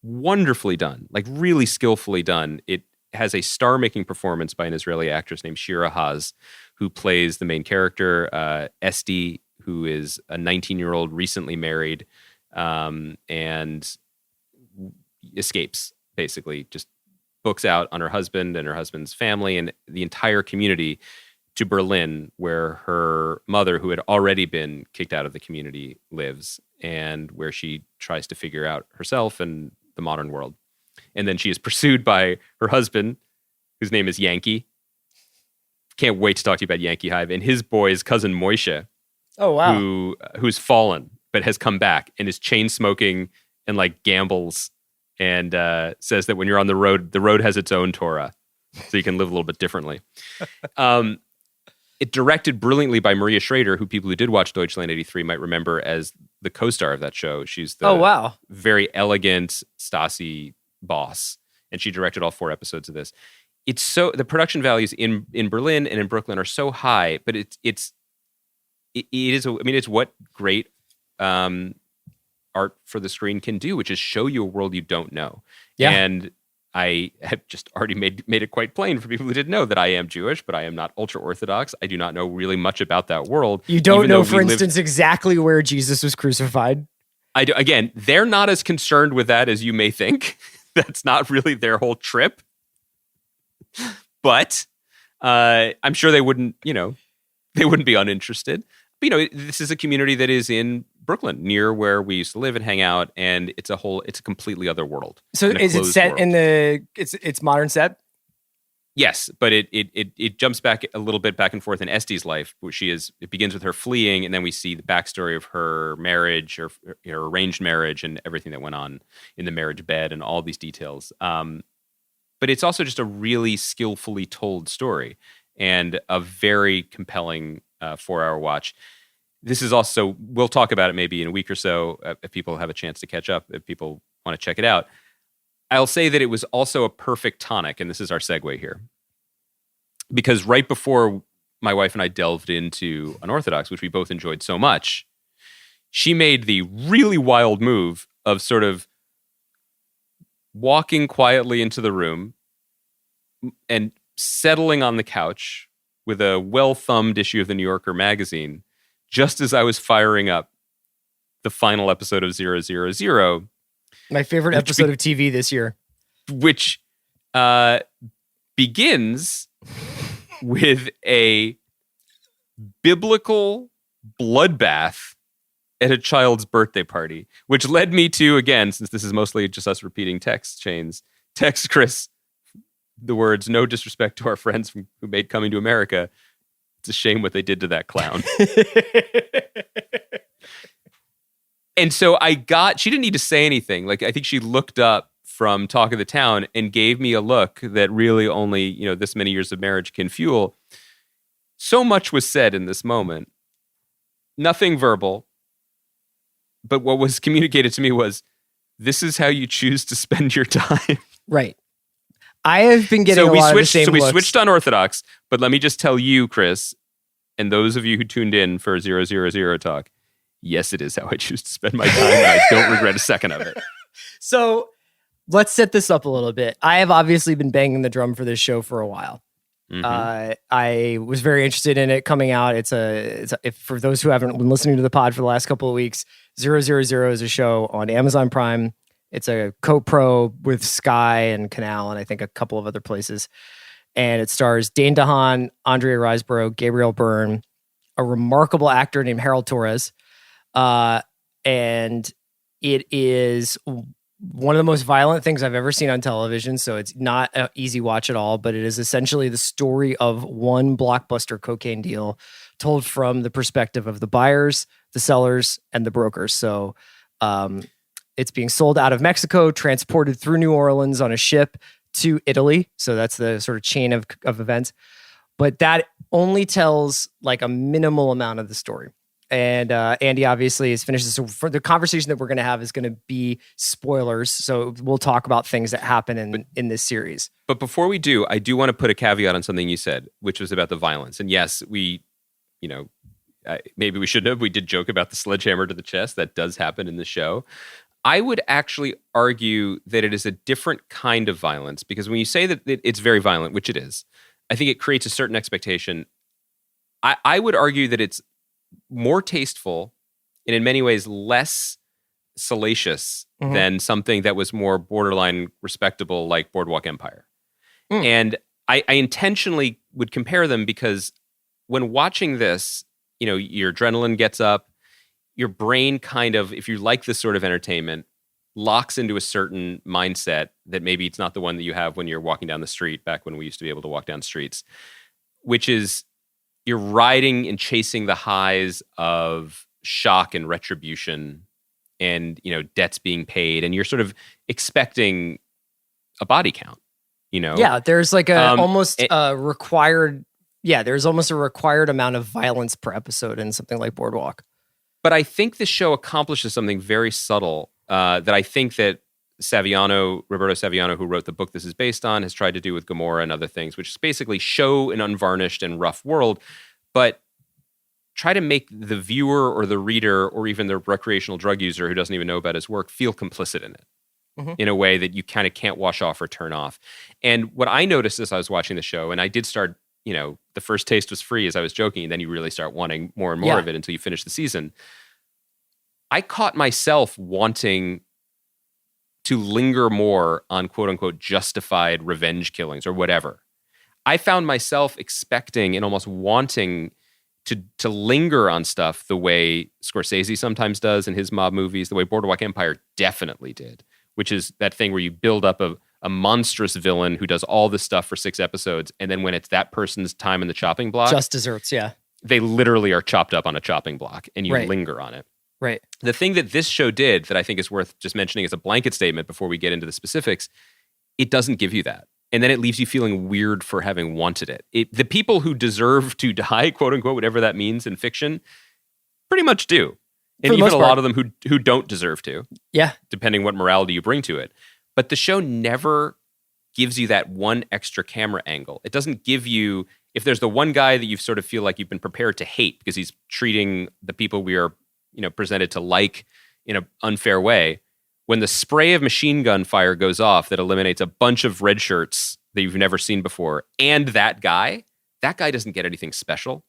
wonderfully done, like really skillfully done. It has a star-making performance by an Israeli actress named Shira Haz, who plays the main character, Esty, who is a 19-year-old recently married and escapes, basically, just books out on her husband and her husband's family and the entire community to Berlin, where her mother, who had already been kicked out of the community, lives, and where she tries to figure out herself and the modern world. And then she is pursued by her husband, whose name is Yankee. Can't wait to talk to you about Yankee Hive, and his boy's cousin Moishe, Oh, wow. who's fallen but has come back and is chain smoking and like gambles and says that when you're on the road has its own Torah, so you can live a little bit differently. It directed brilliantly by Maria Schrader, who people who did watch Deutschland 83 might remember as the co-star of that show. She's the very elegant Stasi boss, and she directed all 4 episodes of this. It's so, the production values in Berlin and in Brooklyn are so high, but it is. I mean, it's what great art for the screen can do, which is show you a world you don't know. Yeah. And I have just already made it quite plain for people who didn't know that I am Jewish, but I am not ultra Orthodox. I do not know really much about that world. You don't even know, though for we lived- instance, exactly where Jesus was crucified. Again, they're not as concerned with that as you may think. That's not really their whole trip. But I'm sure they wouldn't be uninterested. But, this is a community that is in Brooklyn, near where we used to live and hang out, and it's a completely other world. So is it set world. in it's modern set? Yes, but it jumps back a little bit back and forth in Estee's life, where it begins with her fleeing, and then we see the backstory of her marriage, or her arranged marriage, and everything that went on in the marriage bed, and all these details. But it's also just a really skillfully told story, and a very compelling 4-hour watch. This is also, we'll talk about it maybe in a week or so if people have a chance to catch up, if people want to check it out. I'll say that it was also a perfect tonic, and this is our segue here. Because right before my wife and I delved into Unorthodox, which we both enjoyed so much, she made the really wild move of sort of walking quietly into the room and settling on the couch with a well-thumbed issue of the New Yorker magazine, just as I was firing up the final episode of ZeroZeroZero. My favorite episode of TV this year. Which begins with a biblical bloodbath at a child's birthday party, which led me to, again, since this is mostly just us repeating text chains, text Chris the words, "No disrespect to our friends who made Coming to America. It's a shame what they did to that clown." And so she didn't need to say anything. Like, I think she looked up from Talk of the Town and gave me a look that really only, this many years of marriage can fuel. So much was said in this moment. Nothing verbal. But what was communicated to me was, this is how you choose to spend your time. Right. I have been getting a lot of the same looks. So we switched on Orthodox, but let me just tell you, Chris, and those of you who tuned in for 000 Talk, yes, it is how I choose to spend my time, and I don't regret a second of it. So let's set this up a little bit. I have obviously been banging the drum for this show for a while. Mm-hmm. I was very interested in it coming out. If for those who haven't been listening to the pod for the last couple of weeks, 000 is a show on Amazon Prime. It's a co-pro with Sky and Canal, and I think a couple of other places. And it stars Dane DeHaan, Andrea Riseborough, Gabriel Byrne, a remarkable actor named Harold Torres. And it is one of the most violent things I've ever seen on television. So it's not an easy watch at all, but it is essentially the story of one blockbuster cocaine deal told from the perspective of the buyers, the sellers, and the brokers. So, it's being sold out of Mexico, transported through New Orleans on a ship to Italy. So that's the sort of chain of events. But that only tells like a minimal amount of the story. And Andy obviously has finished this. So for the conversation that we're going to have is going to be spoilers. So we'll talk about things that happen in this series. But before we do, I do want to put a caveat on something you said, which was about the violence. And yes, maybe we shouldn't have. We did joke about the sledgehammer to the chest. That does happen in the show. I would actually argue that it is a different kind of violence, because when you say that it's very violent, which it is, I think it creates a certain expectation. I would argue that it's more tasteful and in many ways less salacious than something that was more borderline respectable like Boardwalk Empire. And I intentionally would compare them because when watching this, your adrenaline gets up. Your brain kind of, if you like this sort of entertainment, locks into a certain mindset that maybe it's not the one that you have when you're walking down the street, back when we used to be able to walk down streets, which is you're riding and chasing the highs of shock and retribution and, debts being paid. And you're sort of expecting a body count, Yeah, there's like a required, there's almost a required amount of violence per episode in something like Boardwalk. But I think this show accomplishes something very subtle that I think that Roberto Saviano, who wrote the book this is based on, has tried to do with Gomorrah and other things, which is basically show an unvarnished and rough world, but try to make the viewer or the reader or even the recreational drug user who doesn't even know about his work feel complicit in it in a way that you kind of can't wash off or turn off. And what I noticed as I was watching the show, and I did start the first taste was free, as I was joking, and then you really start wanting more and more of it until you finish the season. I caught myself wanting to linger more on quote unquote justified revenge killings or whatever. I found myself expecting and almost wanting to linger on stuff the way Scorsese sometimes does in his mob movies, the way Boardwalk Empire definitely did, which is that thing where you build up a monstrous villain who does all this stuff for 6 episodes, and then when it's that person's time in the chopping block, Just desserts, yeah. They literally are chopped up on a chopping block, and you Right. linger on it. Right. The thing that this show did that I think is worth just mentioning as a blanket statement before we get into the specifics, it doesn't give you that. And then it leaves you feeling weird for having wanted it. The people who deserve to die, quote unquote, whatever that means in fiction, pretty much do. And even a lot of them who don't deserve to. Yeah. Depending what morality you bring to it. But the show never gives you that one extra camera angle. It doesn't give you, if there's the one guy that you sort of feel like you've been prepared to hate because he's treating the people we are, presented to like in an unfair way, when the spray of machine gun fire goes off that eliminates a bunch of red shirts that you've never seen before, and that guy doesn't get anything special.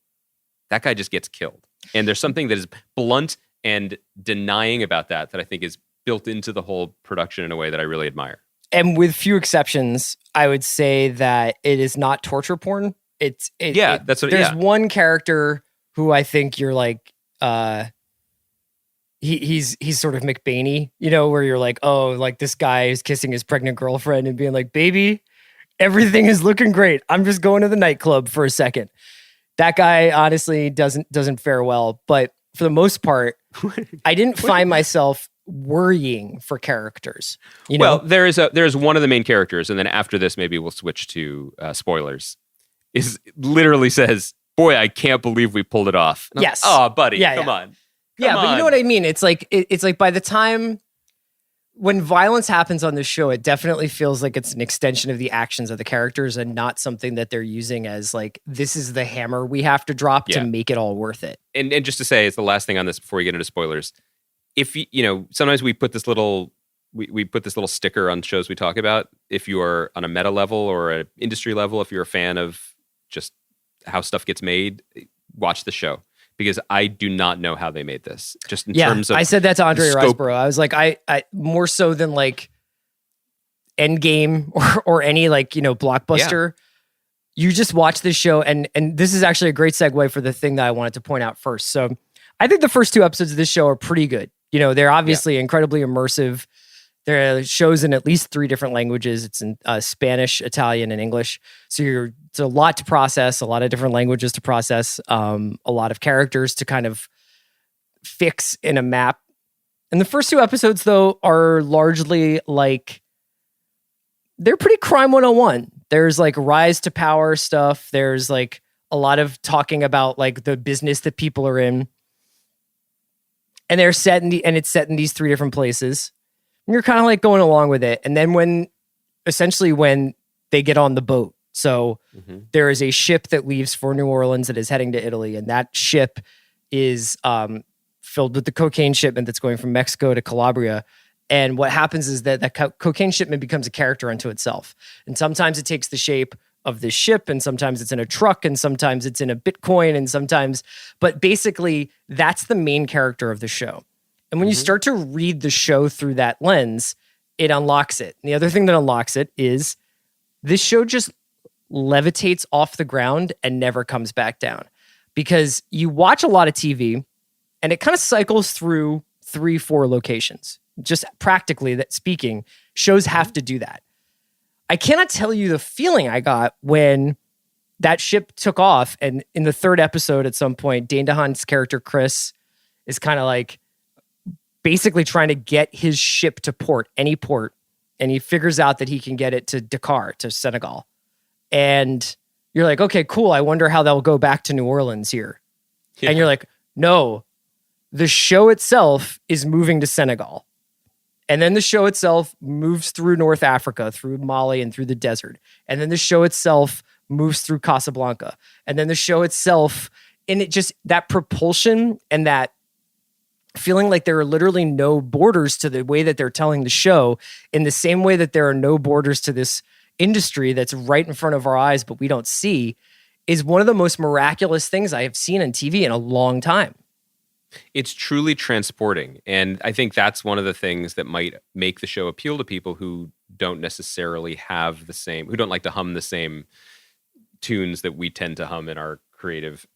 That guy just gets killed. And there's something that is blunt and denying about that I think is built into the whole production in a way that I really admire. And with few exceptions, I would say that it is not torture porn. There's one character who I think you're like, he's sort of McBainy, where you're like, oh, like this guy is kissing his pregnant girlfriend and being like, baby, everything is looking great. I'm just going to the nightclub for a second. That guy honestly doesn't fare well. But for the most part, I didn't find myself worrying for characters. Well, there's one of the main characters, and then after this, maybe we'll switch to spoilers. Is literally says, "Boy, I can't believe we pulled it off." Yes. Oh, buddy, come on. But you know what I mean? It's like it's like by the time when violence happens on this show, it definitely feels like it's an extension of the actions of the characters and not something that they're using as like, this is the hammer we have to drop to make it all worth it. And just to say, it's the last thing on this before we get into spoilers. If sometimes we put this little sticker on shows we talk about. If you are on a meta level or an industry level, if you're a fan of just how stuff gets made, watch the show. Because I do not know how they made this. Just in terms of I said that to Andrea Riseborough. I was like, I more so than like Endgame or any like, blockbuster. Yeah. You just watch this show, and this is actually a great segue for the thing that I wanted to point out first. So I think the first 2 episodes of this show are pretty good. They're obviously incredibly immersive. There shows in at least 3 different languages. It's in Spanish, Italian, and English. So it's a lot to process, a lot of different languages to process, a lot of characters to kind of fix in a map. And the first 2 episodes, though, are largely like, they're pretty crime 101. There's like rise to power stuff. There's like a lot of talking about like the business that people are in. And it's set in these 3 different places. And you're kind of like going along with it. And then when they get on the boat, so there is a ship that leaves for New Orleans that is heading to Italy. And that ship is filled with the cocaine shipment that's going from Mexico to Calabria. And what happens is that cocaine shipment becomes a character unto itself. And sometimes it takes the shape of the ship, and sometimes it's in a truck, and sometimes it's in a Bitcoin, but basically that's the main character of the show. And when you start to read the show through that lens, it unlocks it. And the other thing that unlocks it is this show just levitates off the ground and never comes back down. Because you watch a lot of TV and it kind of cycles through 3-4 locations. Just practically that speaking, shows have to do that. I cannot tell you the feeling I got when that ship took off. And in the 3rd episode at some point, Dane DeHaan's character, Chris, is kind of like, basically trying to get his ship to any port, and he figures out that he can get it to Dakar, to Senegal. And you're like, okay, cool. I wonder how they'll go back to New Orleans here. Yeah. And you're like, no, the show itself is moving to Senegal. And then the show itself moves through North Africa, through Mali and through the desert. And then the show itself moves through Casablanca. And then the show itself, and it just, that propulsion and that feeling like there are literally no borders to the way that they're telling the show, in the same way that there are no borders to this industry that's right in front of our eyes, but we don't see, is one of the most miraculous things I have seen on TV in a long time. It's truly transporting. And I think that's one of the things that might make the show appeal to people who don't necessarily have the same, who don't like to hum the same tunes that we tend to hum in our creative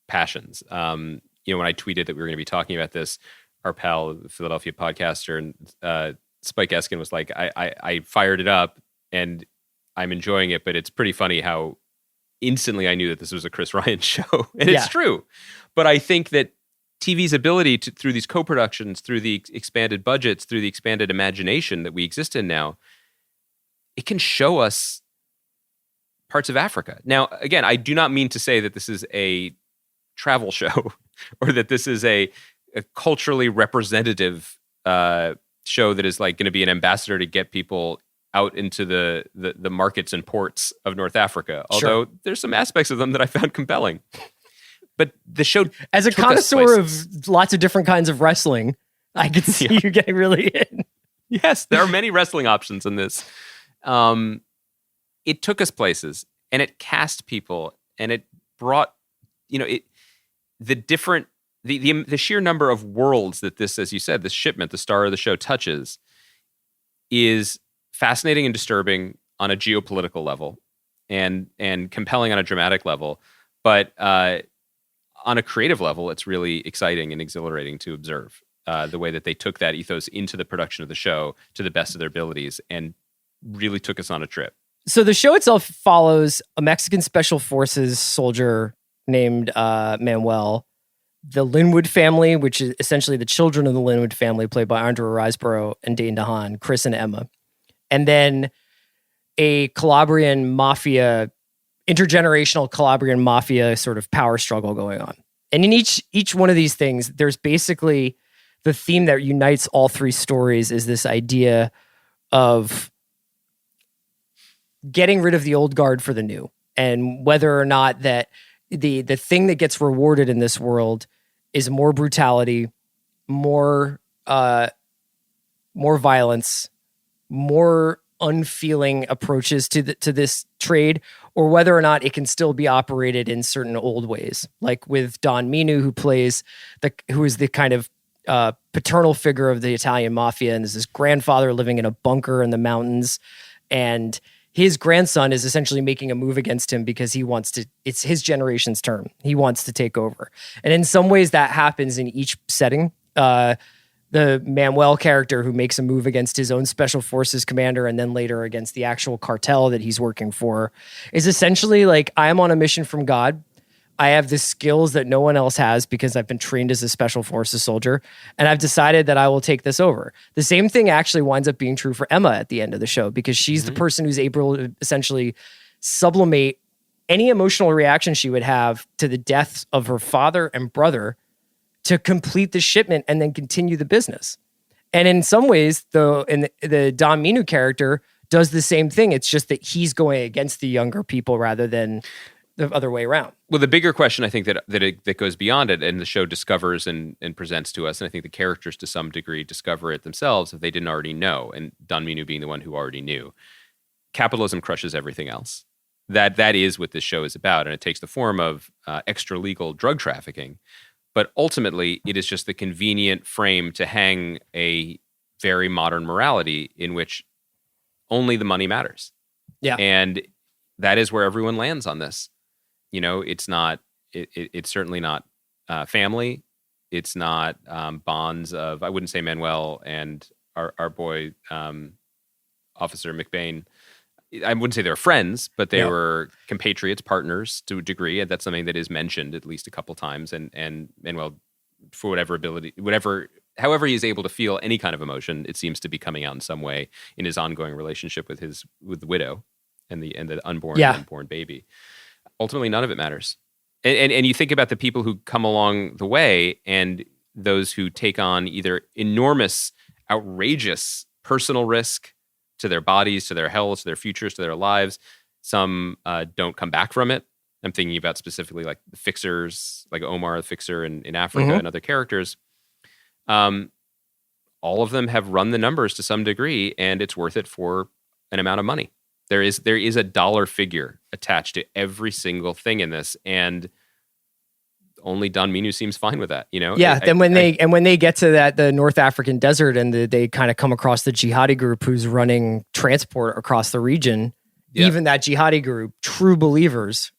passions. When I tweeted that we were going to be talking about this, our pal, Philadelphia podcaster, and Spike Eskin was like, I fired it up and I'm enjoying it, but it's pretty funny how instantly I knew that this was a Chris Ryan show. And it's true. But I think that TV's ability to, through these co-productions, through the expanded budgets, through the expanded imagination that we exist in now, it can show us parts of Africa. Now, again, I do not mean to say that this is a travel show or that this is a culturally representative show that is like going to be an ambassador to get people out into the markets and ports of North Africa. Although there's some aspects of them that I found compelling. But the show, as a connoisseur of lots of different kinds of wrestling, I can see you getting really in. Yes, there are many wrestling options in this. It took us places, and it cast people, and it brought, the sheer number of worlds that this, as you said, this shipment, the star of the show, touches, is fascinating and disturbing on a geopolitical level, and compelling on a dramatic level, but on a creative level, it's really exciting and exhilarating to observe the way that they took that ethos into the production of the show to the best of their abilities and really took us on a trip. So the show itself follows a Mexican special forces soldier named Manuel, the Linwood family, which is essentially the children of the Linwood family, played by Andrea Riseborough and Dane DeHaan, Chris and Emma. And then a Calabrian mafia, intergenerational Calabrian mafia sort of power struggle going on. And in each one of these things, there's basically the theme that unites all three stories is this idea of getting rid of the old guard for the new, and whether or not that the thing that gets rewarded in this world is more brutality, more violence, more unfeeling approaches to this trade, or whether or not it can still be operated in certain old ways, like with Don Minu, who is the kind of paternal figure of the Italian mafia, and is his grandfather living in a bunker in the mountains, and his grandson is essentially making a move against him because it's his generation's turn. He wants to take over. And in some ways that happens in each setting. The Manuel character who makes a move against his own special forces commander and then later against the actual cartel that he's working for is essentially like, I am on a mission from God. I have the skills that no one else has because I've been trained as a special forces soldier, and I've decided that I will take this over. The same thing actually winds up being true for Emma at the end of the show, because she's the person who's able to essentially sublimate any emotional reaction she would have to the deaths of her father and brother to complete the shipment and then continue the business. And in some ways, the Don Minu character does the same thing. It's just that he's going against the younger people rather than the other way around. Well, the bigger question I think that goes beyond it, and the show discovers and presents to us, and I think the characters to some degree discover it themselves if they didn't already know, and Don Minu being the one who already knew. Capitalism crushes everything else. That is what this show is about, and it takes the form of extra-legal drug trafficking. But ultimately, it is just the convenient frame to hang a very modern morality in which only the money matters. Yeah. And that is where everyone lands on this. It's not, it's certainly not family. It's not bonds of, I wouldn't say Manuel and our boy, Officer McBain. I wouldn't say they were friends, but they were compatriots, partners to a degree. And that's something that is mentioned at least a couple times. And Manuel, for however he is able to feel any kind of emotion, it seems to be coming out in some way in his ongoing relationship with the widow and the unborn baby. Ultimately, none of it matters. And you think about the people who come along the way and those who take on either enormous, outrageous personal risk to their bodies, to their health, to their futures, to their lives. Some don't come back from it. I'm thinking about specifically like the fixers, like Omar the fixer in Africa and other characters. All of them have run the numbers to some degree, and it's worth it for an amount of money. There is a dollar figure attached to every single thing in this, and only Don Minu seems fine with that, you know? Yeah. Then when they get to the North African desert and they kind of come across the jihadi group who's running transport across the region, even that jihadi group, true believers,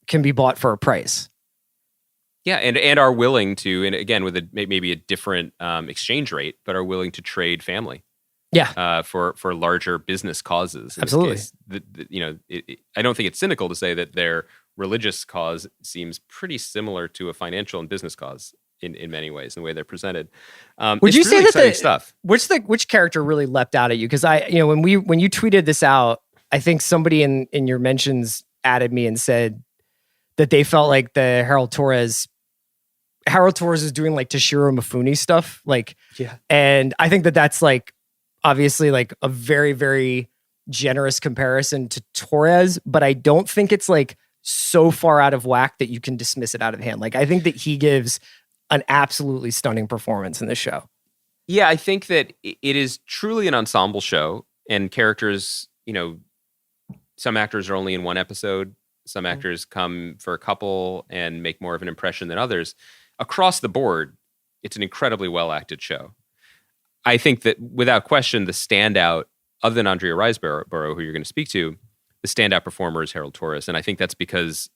can be bought for a price. Yeah, and are willing to, and again with maybe a different exchange rate, but are willing to trade family. Yeah, for larger business causes. Absolutely. I don't think it's cynical to say that their religious cause seems pretty similar to a financial and business cause in many ways, in the way they're presented. Would you say that stuff? Which character really leapt out at you? Because when you tweeted this out, I think somebody in your mentions added me and said that they felt like the Harold Torres is doing like Toshiro Mifune stuff, and I think that's like obviously like a very, very generous comparison to Torres, but I don't think it's like so far out of whack that you can dismiss it out of hand. Like I think that he gives an absolutely stunning performance in this show. Yeah, I think that it is truly an ensemble show, and characters, some actors are only in one episode, some actors come for a couple and make more of an impression than others. Across the board, it's an incredibly well-acted show. I think that without question, the standout, other than Andrea Riseborough, who you're going to speak to, the standout performer is Harold Torres, and I think that's because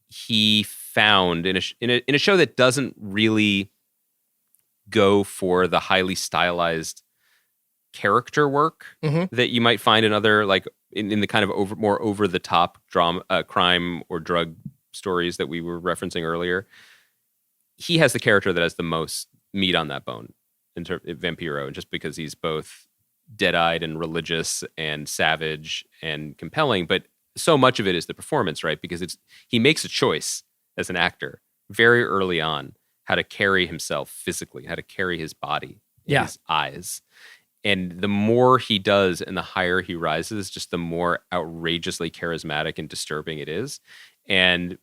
he found in a show that doesn't really go for the highly stylized character work that you might find in other, like in the kind of more over the top drama, crime or drug stories that we were referencing earlier. He has the character that has the most meat on that bone. Vampiro, and just because he's both dead-eyed and religious and savage and compelling, but so much of it is the performance, right? Because he makes a choice as an actor very early on how to carry himself physically, how to carry his body, his eyes. And the more he does and the higher he rises, just the more outrageously charismatic and disturbing it is. And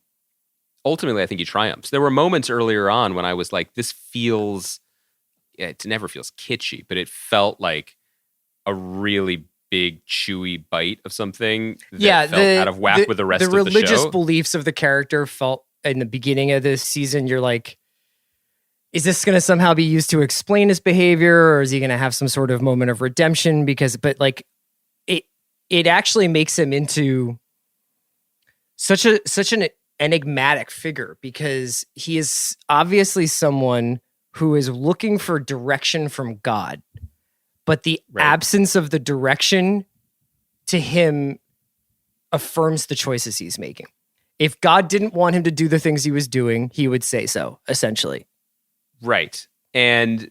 ultimately, I think he triumphs. There were moments earlier on when I was like, this feels... it never feels kitschy, but it felt like a really big, chewy bite of something that felt out of whack with the rest of the show. The religious beliefs of the character felt, in the beginning of this season, you're like, is this going to somehow be used to explain his behavior, or is he going to have some sort of moment of redemption? But it actually makes him into such an enigmatic figure, because he is obviously someone who is looking for direction from God, but the absence of the direction to him affirms the choices he's making. If God didn't want him to do the things he was doing, he would say so, essentially. Right. And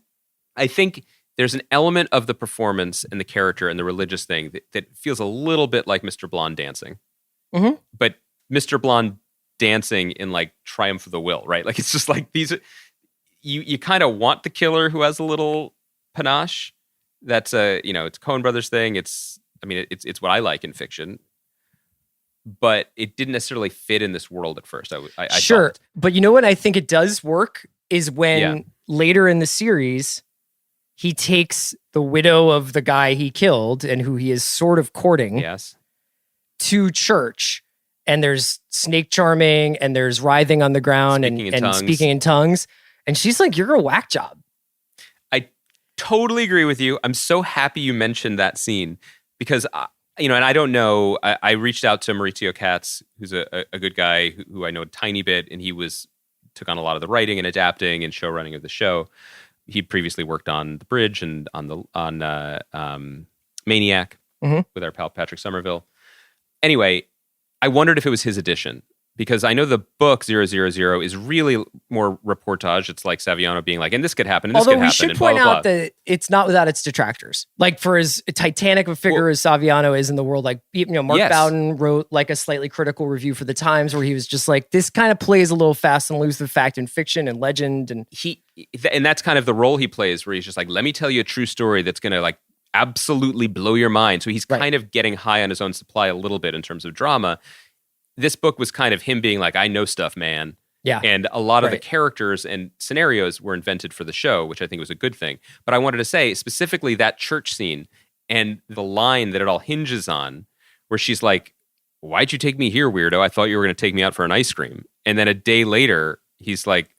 I think there's an element of the performance and the character and the religious thing that feels a little bit like Mr. Blonde dancing. Mm-hmm. But Mr. Blonde dancing in like Triumph of the Will, right? Like it's just like these are... You kind of want the killer who has a little panache. That's it's a Coen Brothers thing. It's what I like in fiction, but it didn't necessarily fit in this world at first. I sure, thought. But you know what I think it does work is when later in the series he takes the widow of the guy he killed and who he is sort of courting, to church, and there's snake charming and there's writhing on the ground and speaking in tongues. And she's like, you're a whack job. I totally agree with you. I'm so happy you mentioned that scene because, and I don't know, I reached out to Maurizio Katz, who's a good guy who I know a tiny bit, and he took on a lot of the writing and adapting and show running of the show. He previously worked on The Bridge and on Maniac with our pal Patrick Somerville. Anyway, I wondered if it was his edition. Because I know the book ZeroZeroZero is really more reportage. It's like Saviano being like, and this could happen, and this could happen. Although we should point out that it's not without its detractors. Like for as titanic of a figure as Saviano is in the world, like Mark Bowden wrote like a slightly critical review for the Times where he was just like, this kind of plays a little fast and loose with fact and fiction and legend, and that's kind of the role he plays, where he's just like, let me tell you a true story that's going to like absolutely blow your mind. So he's kind of getting high on his own supply a little bit in terms of drama. This book was kind of him being like, I know stuff, man. Yeah. And a lot of the characters and scenarios were invented for the show, which I think was a good thing. But I wanted to say specifically that church scene and the line that it all hinges on, where she's like, why'd you take me here, weirdo? I thought you were going to take me out for an ice cream. And then a day later, he's like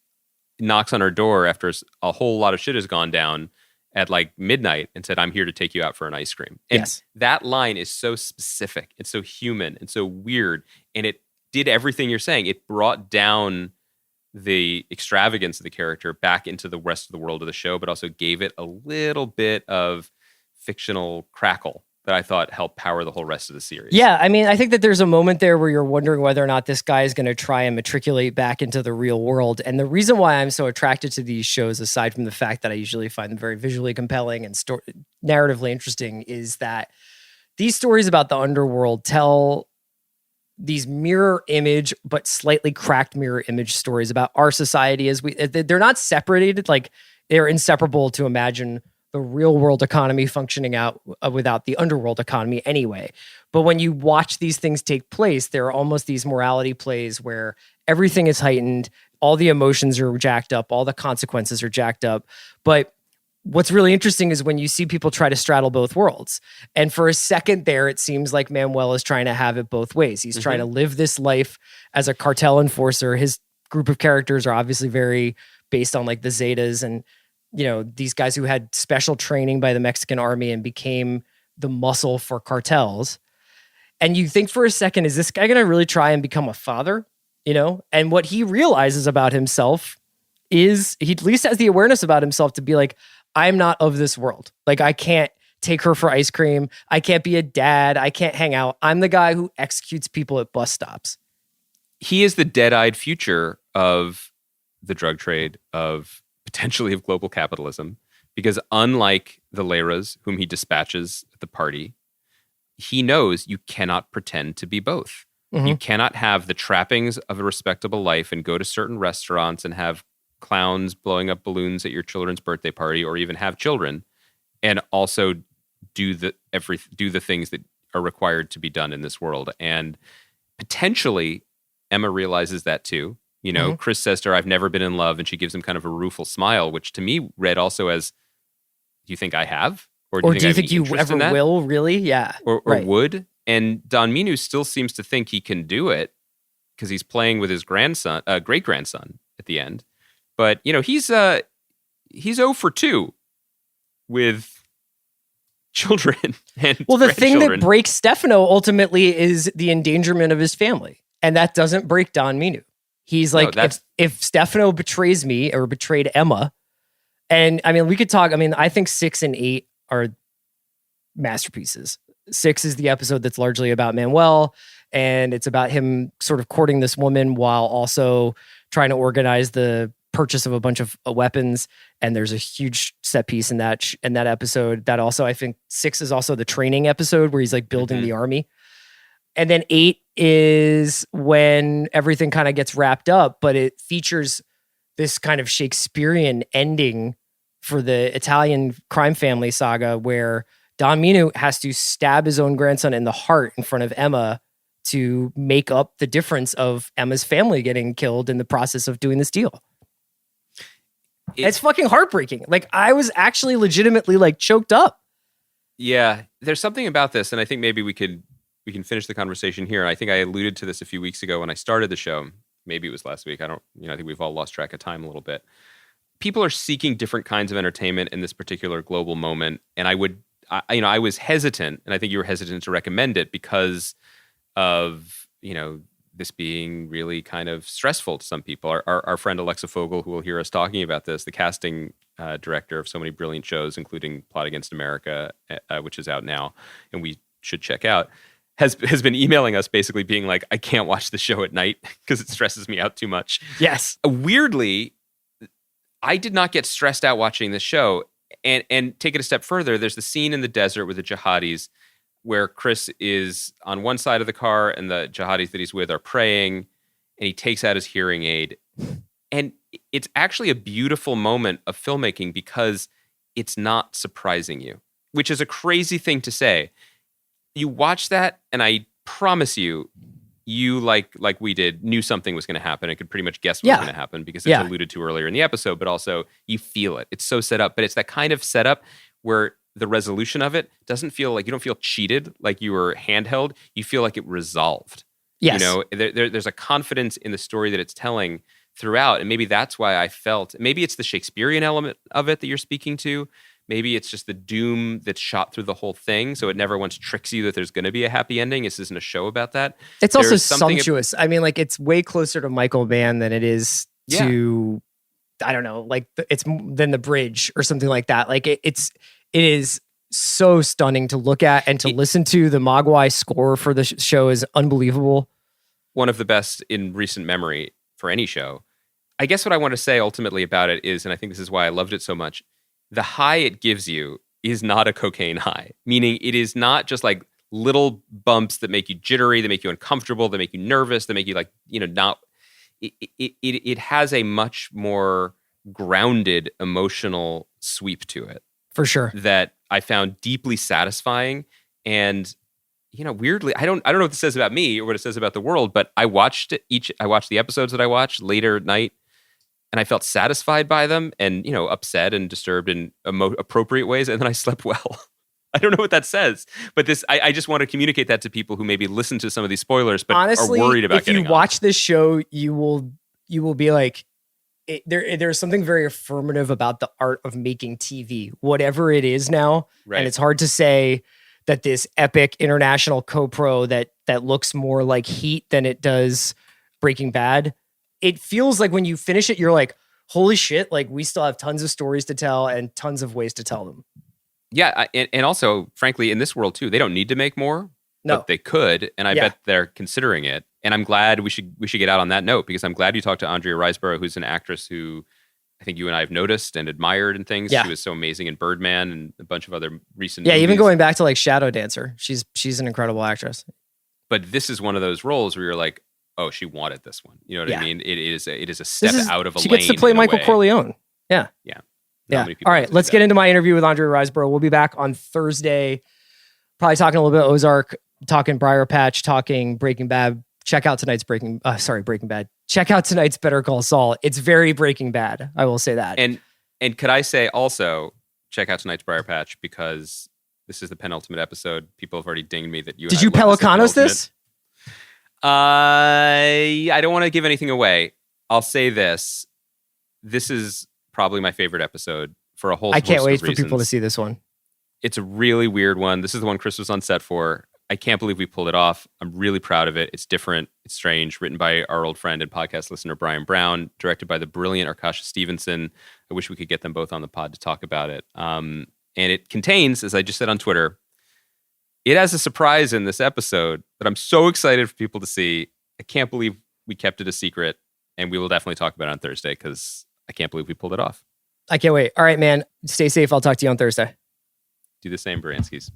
knocks on her door after a whole lot of shit has gone down at like midnight and said, "I'm here to take you out for an ice cream." And Yes. that line is so specific. It's so human and so weird. And it did everything you're saying. It brought down the extravagance of the character back into the rest of the world of the show, but also gave it a little bit of fictional crackle that I thought helped power the whole rest of the series. Yeah, I mean, I think that there's a moment there where you're wondering whether or not this guy is going to try and matriculate back into the real world. And the reason why I'm so attracted to these shows, aside from the fact that I usually find them very visually compelling and narratively interesting, is that these stories about the underworld tell these mirror image, but slightly cracked mirror image stories about our society as they're not separated, like they're inseparable to imagine the real world economy functioning out without the underworld economy anyway. But when you watch these things take place, there are almost these morality plays where everything is heightened, all the emotions are jacked up, all the consequences are jacked up. But what's really interesting is when you see people try to straddle both worlds. And for a second there, it seems like Manuel is trying to have it both ways. He's trying to live this life as a cartel enforcer. His group of characters are obviously very based on like the Zetas and, you know, these guys who had special training by the Mexican army and became the muscle for cartels. And you think for a second, is this guy going to really try and become a father? You know, and what he realizes about himself is he at least has the awareness about himself to be like, I'm not of this world. Like, I can't take her for ice cream. I can't be a dad. I can't hang out. I'm the guy who executes people at bus stops. He is the dead-eyed future of the drug trade, of potentially of global capitalism, because unlike the Leiras, whom he dispatches at the party, he knows you cannot pretend to be both. Mm-hmm. You cannot have the trappings of a respectable life and go to certain restaurants and have clowns blowing up balloons at your children's birthday party, or even have children, and also do the things that are required to be done in this world. And potentially Emma realizes that too. You know, Chris says to her, "I've never been in love," and she gives him kind of a rueful smile, which to me read also as, "Do you think I have? Or do you think you ever will, really?" Yeah. Or would? And Don Minu still seems to think he can do it because he's playing with his grandson, great-grandson at the end. But, you know, he's 0 for 2 with children and well, the thing that breaks Stefano ultimately is the endangerment of his family. And that doesn't break Don Minu. He's like, if Stefano betrays me or betrayed Emma, and I mean, we could talk, I mean, I think 6 and 8 are masterpieces. 6 is the episode that's largely about Manuel, and it's about him sort of courting this woman while also trying to organize the purchase of a bunch of weapons. And there's a huge set piece in that episode. That also, I think 6 is also the training episode where he's like building the army. And then 8 is when everything kind of gets wrapped up, but it features this kind of Shakespearean ending for the Italian crime family saga where Don Minu has to stab his own grandson in the heart in front of Emma to make up the difference of Emma's family getting killed in the process of doing this deal. It's fucking heartbreaking. Like, I was actually legitimately like choked up. Yeah, there's something about this, and I think maybe we can finish the conversation here. I think I alluded to this a few weeks ago when I started the show. Maybe it was last week. I think we've all lost track of time a little bit. People are seeking different kinds of entertainment in this particular global moment, and I was hesitant, and I think you were hesitant to recommend it because of, you know, this being really kind of stressful to some people. Our friend Alexa Fogel, who will hear us talking about this, the casting director of so many brilliant shows, including Plot Against America, which is out now, and we should check out, has been emailing us basically being like, "I can't watch the show at night because it stresses me out too much." Yes. Weirdly, I did not get stressed out watching this show. And take it a step further, there's the scene in the desert with the jihadis where Chris is on one side of the car and the jihadis that he's with are praying, and he takes out his hearing aid. And it's actually a beautiful moment of filmmaking because it's not surprising you, which is a crazy thing to say. You watch that, and I promise you, like we did, knew something was going to happen and could pretty much guess what was going to happen because it's alluded to earlier in the episode, but also you feel it. It's so set up, but it's that kind of setup where the resolution of it doesn't feel like, you don't feel cheated, like you were handheld. You feel like it resolved. Yes. You know, there's a confidence in the story that it's telling throughout. And maybe that's why I felt, maybe it's the Shakespearean element of it that you're speaking to. Maybe it's just the doom that's shot through the whole thing. So it never once tricks you that there's going to be a happy ending. This isn't a show about that. It's also sumptuous. I mean, like, it's way closer to Michael Mann than it is to, I don't know, like it's than The Bridge or something like that. Like it is so stunning to look at and to listen to. The Mogwai score for the show is unbelievable. One of the best in recent memory for any show. I guess what I want to say ultimately about it is, and I think this is why I loved it so much, the high it gives you is not a cocaine high, meaning it is not just like little bumps that make you jittery, that make you uncomfortable, that make you nervous, that make you like, not, it has a much more grounded emotional sweep to it. For sure. That I found deeply satisfying. And, weirdly, I don't know what this says about me or what it says about the world, but I watched the episodes that I watched later at night, and I felt satisfied by them and, upset and disturbed in appropriate ways. And then I slept well. I don't know what that says, but I just want to communicate that to people who maybe listen to some of these spoilers, but honestly, are worried about getting if you watch this show, you will be like, there's something very affirmative about the art of making TV, whatever it is now. Right. And it's hard to say that this epic international co-pro that looks more like Heat than it does Breaking Bad. It feels like when you finish it, you're like, holy shit, like we still have tons of stories to tell and tons of ways to tell them. Yeah. And also, frankly, in this world too, they don't need to make more, but they could. And I bet they're considering it. And I'm glad we should get out on that note, because I'm glad you talked to Andrea Riseborough, who's an actress who I think you and I have noticed and admired and things. Yeah. She was so amazing in Birdman and a bunch of other recent movies. Even going back to like Shadow Dancer. She's an incredible actress. But this is one of those roles where you're like, oh, she wanted this one. You know what I mean? It is a step out of a lane. She gets to play Michael Corleone. Yeah. Yeah. All right, let's get into my interview with Andrea Riseborough. We'll be back on Thursday, probably talking a little bit of Ozark, talking Briar Patch, talking Breaking Bad. Check out tonight's Breaking Bad. Check out tonight's Better Call Saul. It's very Breaking Bad. I will say that. And could I say also, check out tonight's Briar Patch, because this is the penultimate episode. People have already dinged me that you. Did you Pelicanos this? I don't want to give anything away. I'll say this. This is probably my favorite episode for a whole host of reasons. I can't wait for people to see this one. It's a really weird one. This is the one Chris was on set for. I can't believe we pulled it off. I'm really proud of it. It's different. It's strange. Written by our old friend and podcast listener, Brian Brown. Directed by the brilliant Arkasha Stevenson. I wish we could get them both on the pod to talk about it. And it contains, as I just said on Twitter, it has a surprise in this episode that I'm so excited for people to see. I can't believe we kept it a secret. And we will definitely talk about it on Thursday, because I can't believe we pulled it off. I can't wait. All right, man. Stay safe. I'll talk to you on Thursday. Do the same, Baranskis.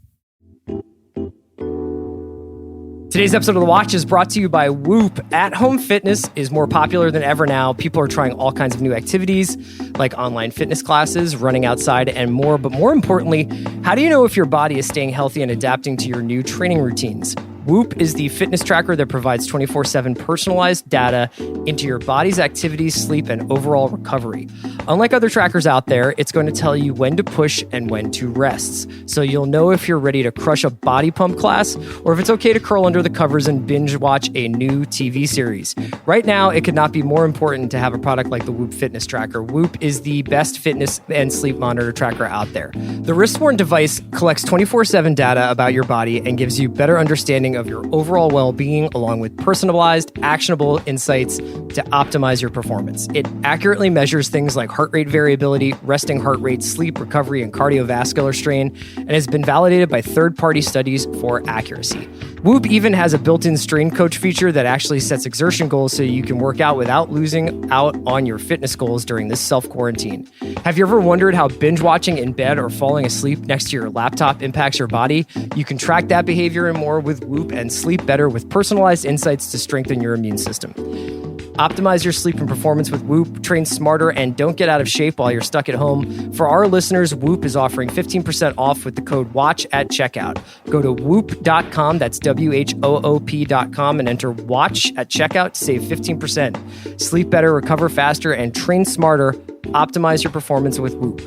Today's episode of The Watch is brought to you by Whoop. At-home fitness is more popular than ever now. People are trying all kinds of new activities, like online fitness classes, running outside, and more. But more importantly, how do you know if your body is staying healthy and adapting to your new training routines? Whoop is the fitness tracker that provides 24/7 personalized data into your body's activities, sleep, and overall recovery. Unlike other trackers out there, it's going to tell you when to push and when to rest. So you'll know if you're ready to crush a body pump class or if it's okay to curl under the covers and binge watch a new TV series. Right now, it could not be more important to have a product like the Whoop Fitness Tracker. Whoop is the best fitness and sleep monitor tracker out there. The wrist-worn device collects 24/7 data about your body and gives you better understanding of your overall well-being, along with personalized, actionable insights to optimize your performance. It accurately measures things like heart rate variability, resting heart rate, sleep recovery, and cardiovascular strain, and has been validated by third-party studies for accuracy. Whoop even has a built-in strain coach feature that actually sets exertion goals so you can work out without losing out on your fitness goals during this self-quarantine. Have you ever wondered how binge watching in bed or falling asleep next to your laptop impacts your body? You can track that behavior and more with Whoop and sleep better with personalized insights to strengthen your immune system. Optimize your sleep and performance with Whoop, train smarter, and don't get out of shape while you're stuck at home. For our listeners, Whoop is offering 15% off with the code WATCH at checkout. Go to whoop.com, that's WHOOP.com, and enter WATCH at checkout to save 15%. Sleep better, recover faster, and train smarter. Optimize your performance with Whoop.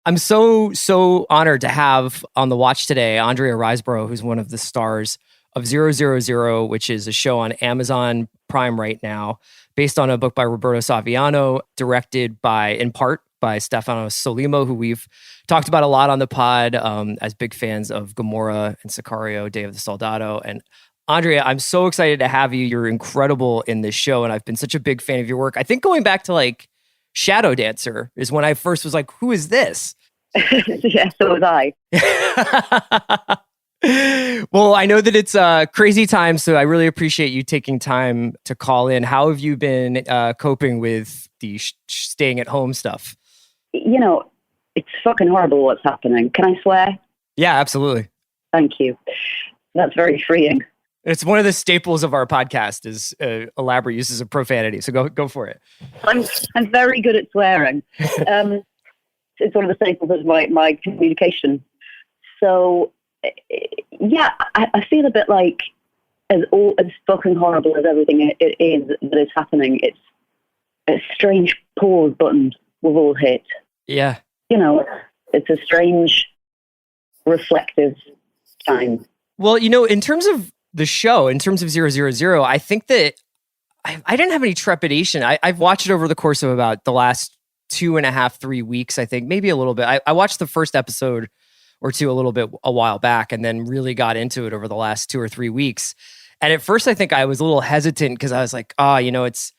I'm so honored to have on The Watch today Andrea Riseborough, who's one of the stars of ZeroZeroZero, which is a show on Amazon Prime right now, based on a book by Roberto Saviano, directed in part by Stefano Solimo, who we've talked about a lot on the pod as big fans of Gomorrah and Sicario, Day of the Soldado. And Andrea, I'm so excited to have you. You're incredible in this show, and I've been such a big fan of your work. I think going back to like Shadow Dancer is when I first was like, who is this? Yeah, so was I. Well, I know that it's crazy times, so I really appreciate you taking time to call in. How have you been coping with the staying at home stuff? You know, it's fucking horrible what's happening. Can I swear? Yeah, absolutely. Thank you. That's very freeing. It's one of the staples of our podcast is elaborate uses of profanity. So go for it. I'm very good at swearing. It's one of the staples of my communication. So, yeah, I feel a bit like as fucking horrible as everything it is that is happening, it's a strange pause button we've all hit. Yeah. You know, it's a strange, reflective time. Well, you know, in terms of the show, in terms of ZeroZeroZero, I think that I didn't have any trepidation. I've watched it over the course of about the last 2.5, 3 weeks, I think, maybe a little bit. I watched the first episode or two a while back, and then really got into it over the last 2 or 3 weeks. And at first, I think I was a little hesitant because I was like, you know, it's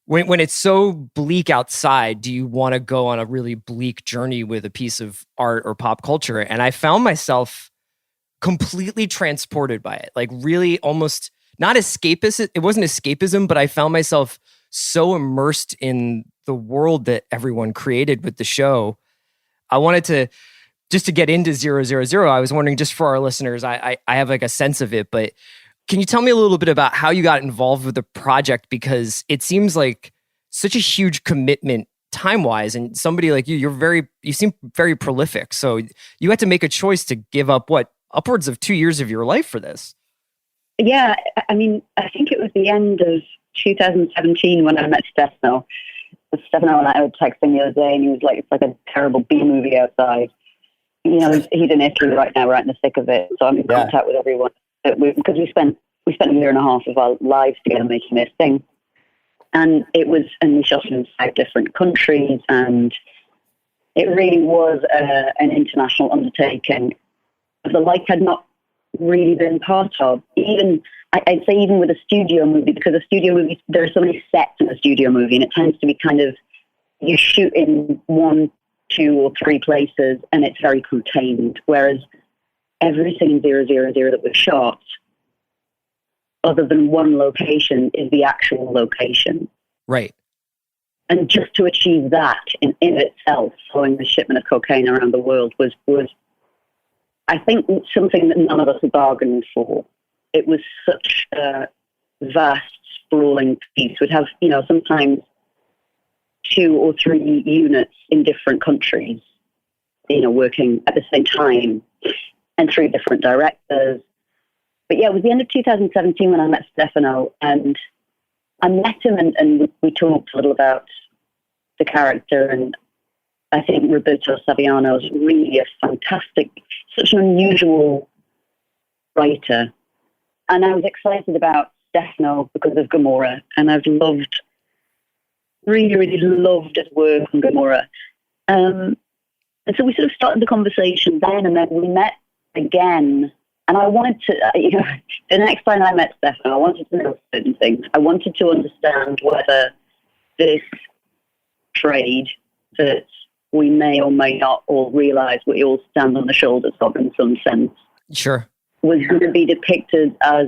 when it's so bleak outside, do you want to go on a really bleak journey with a piece of art or pop culture? And I found myself completely transported by it, like really almost not escapist. It wasn't escapism, but I found myself so immersed in the world that everyone created with the show. I wanted to just to get into ZeroZeroZero. I was wondering, just for our listeners, I have like a sense of it, but can you tell me a little bit about how you got involved with the project? Because it seems like such a huge commitment time-wise, and somebody like you seem very prolific. So you had to make a choice to give up upwards of 2 years of your life for this. Yeah, I mean, I think it was the end of 2017 when I met Stefano. Stefano and I were texting the other day, and he was like, it's like a terrible B movie outside. You know, he's in Italy right now, right in the thick of it. So I'm in contact with everyone. Because we spent a year and a half of our lives together making this thing. And we shot in 5 different countries, and it really was an international undertaking the like had not really been part of. I'd say even with a studio movie, because a studio movie, there are so many sets in a studio movie, and it tends to be kind of, you shoot in 1, 2, or 3 places, and it's very contained. Whereas everything in ZeroZeroZero that was shot, other than one location, is the actual location. Right. And just to achieve that in itself, following the shipment of cocaine around the world, was I think, something that none of us had bargained for. It was such a vast, sprawling piece. We'd have, sometimes 2 or 3 units in different countries, working at the same time, and 3 different directors. But yeah, it was the end of 2017 when I met Stefano, and I met him and we talked a little about the character, and I think Roberto Saviano is really a fantastic, such an unusual writer. And I was excited about Stefano because of Gomorrah, and I've really, really loved his work on Gomorrah. And so we sort of started the conversation then, and then we met again. And I wanted to, the next time I met Stefano, I wanted to know certain things. I wanted to understand whether this trade that we may or may not all realize we all stand on the shoulders of in some sense. Sure. Was going to be depicted as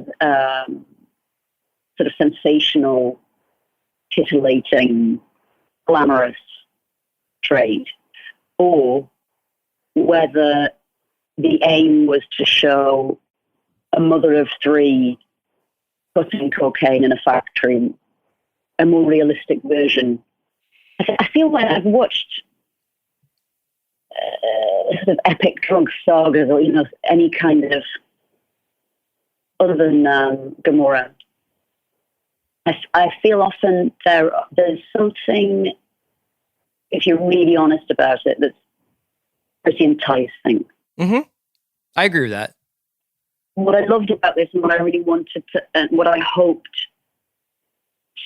sort of sensational, titillating, glamorous trade, or whether the aim was to show a mother of 3 putting cocaine in a factory, a more realistic version. I feel like I've watched sort of epic drug sagas, or any kind of, other than Gomorrah. I feel often there's something, if you're really honest about it, that's pretty enticing. Mm-hmm. I agree with that. what I loved about this and what I really wanted to, and what I hoped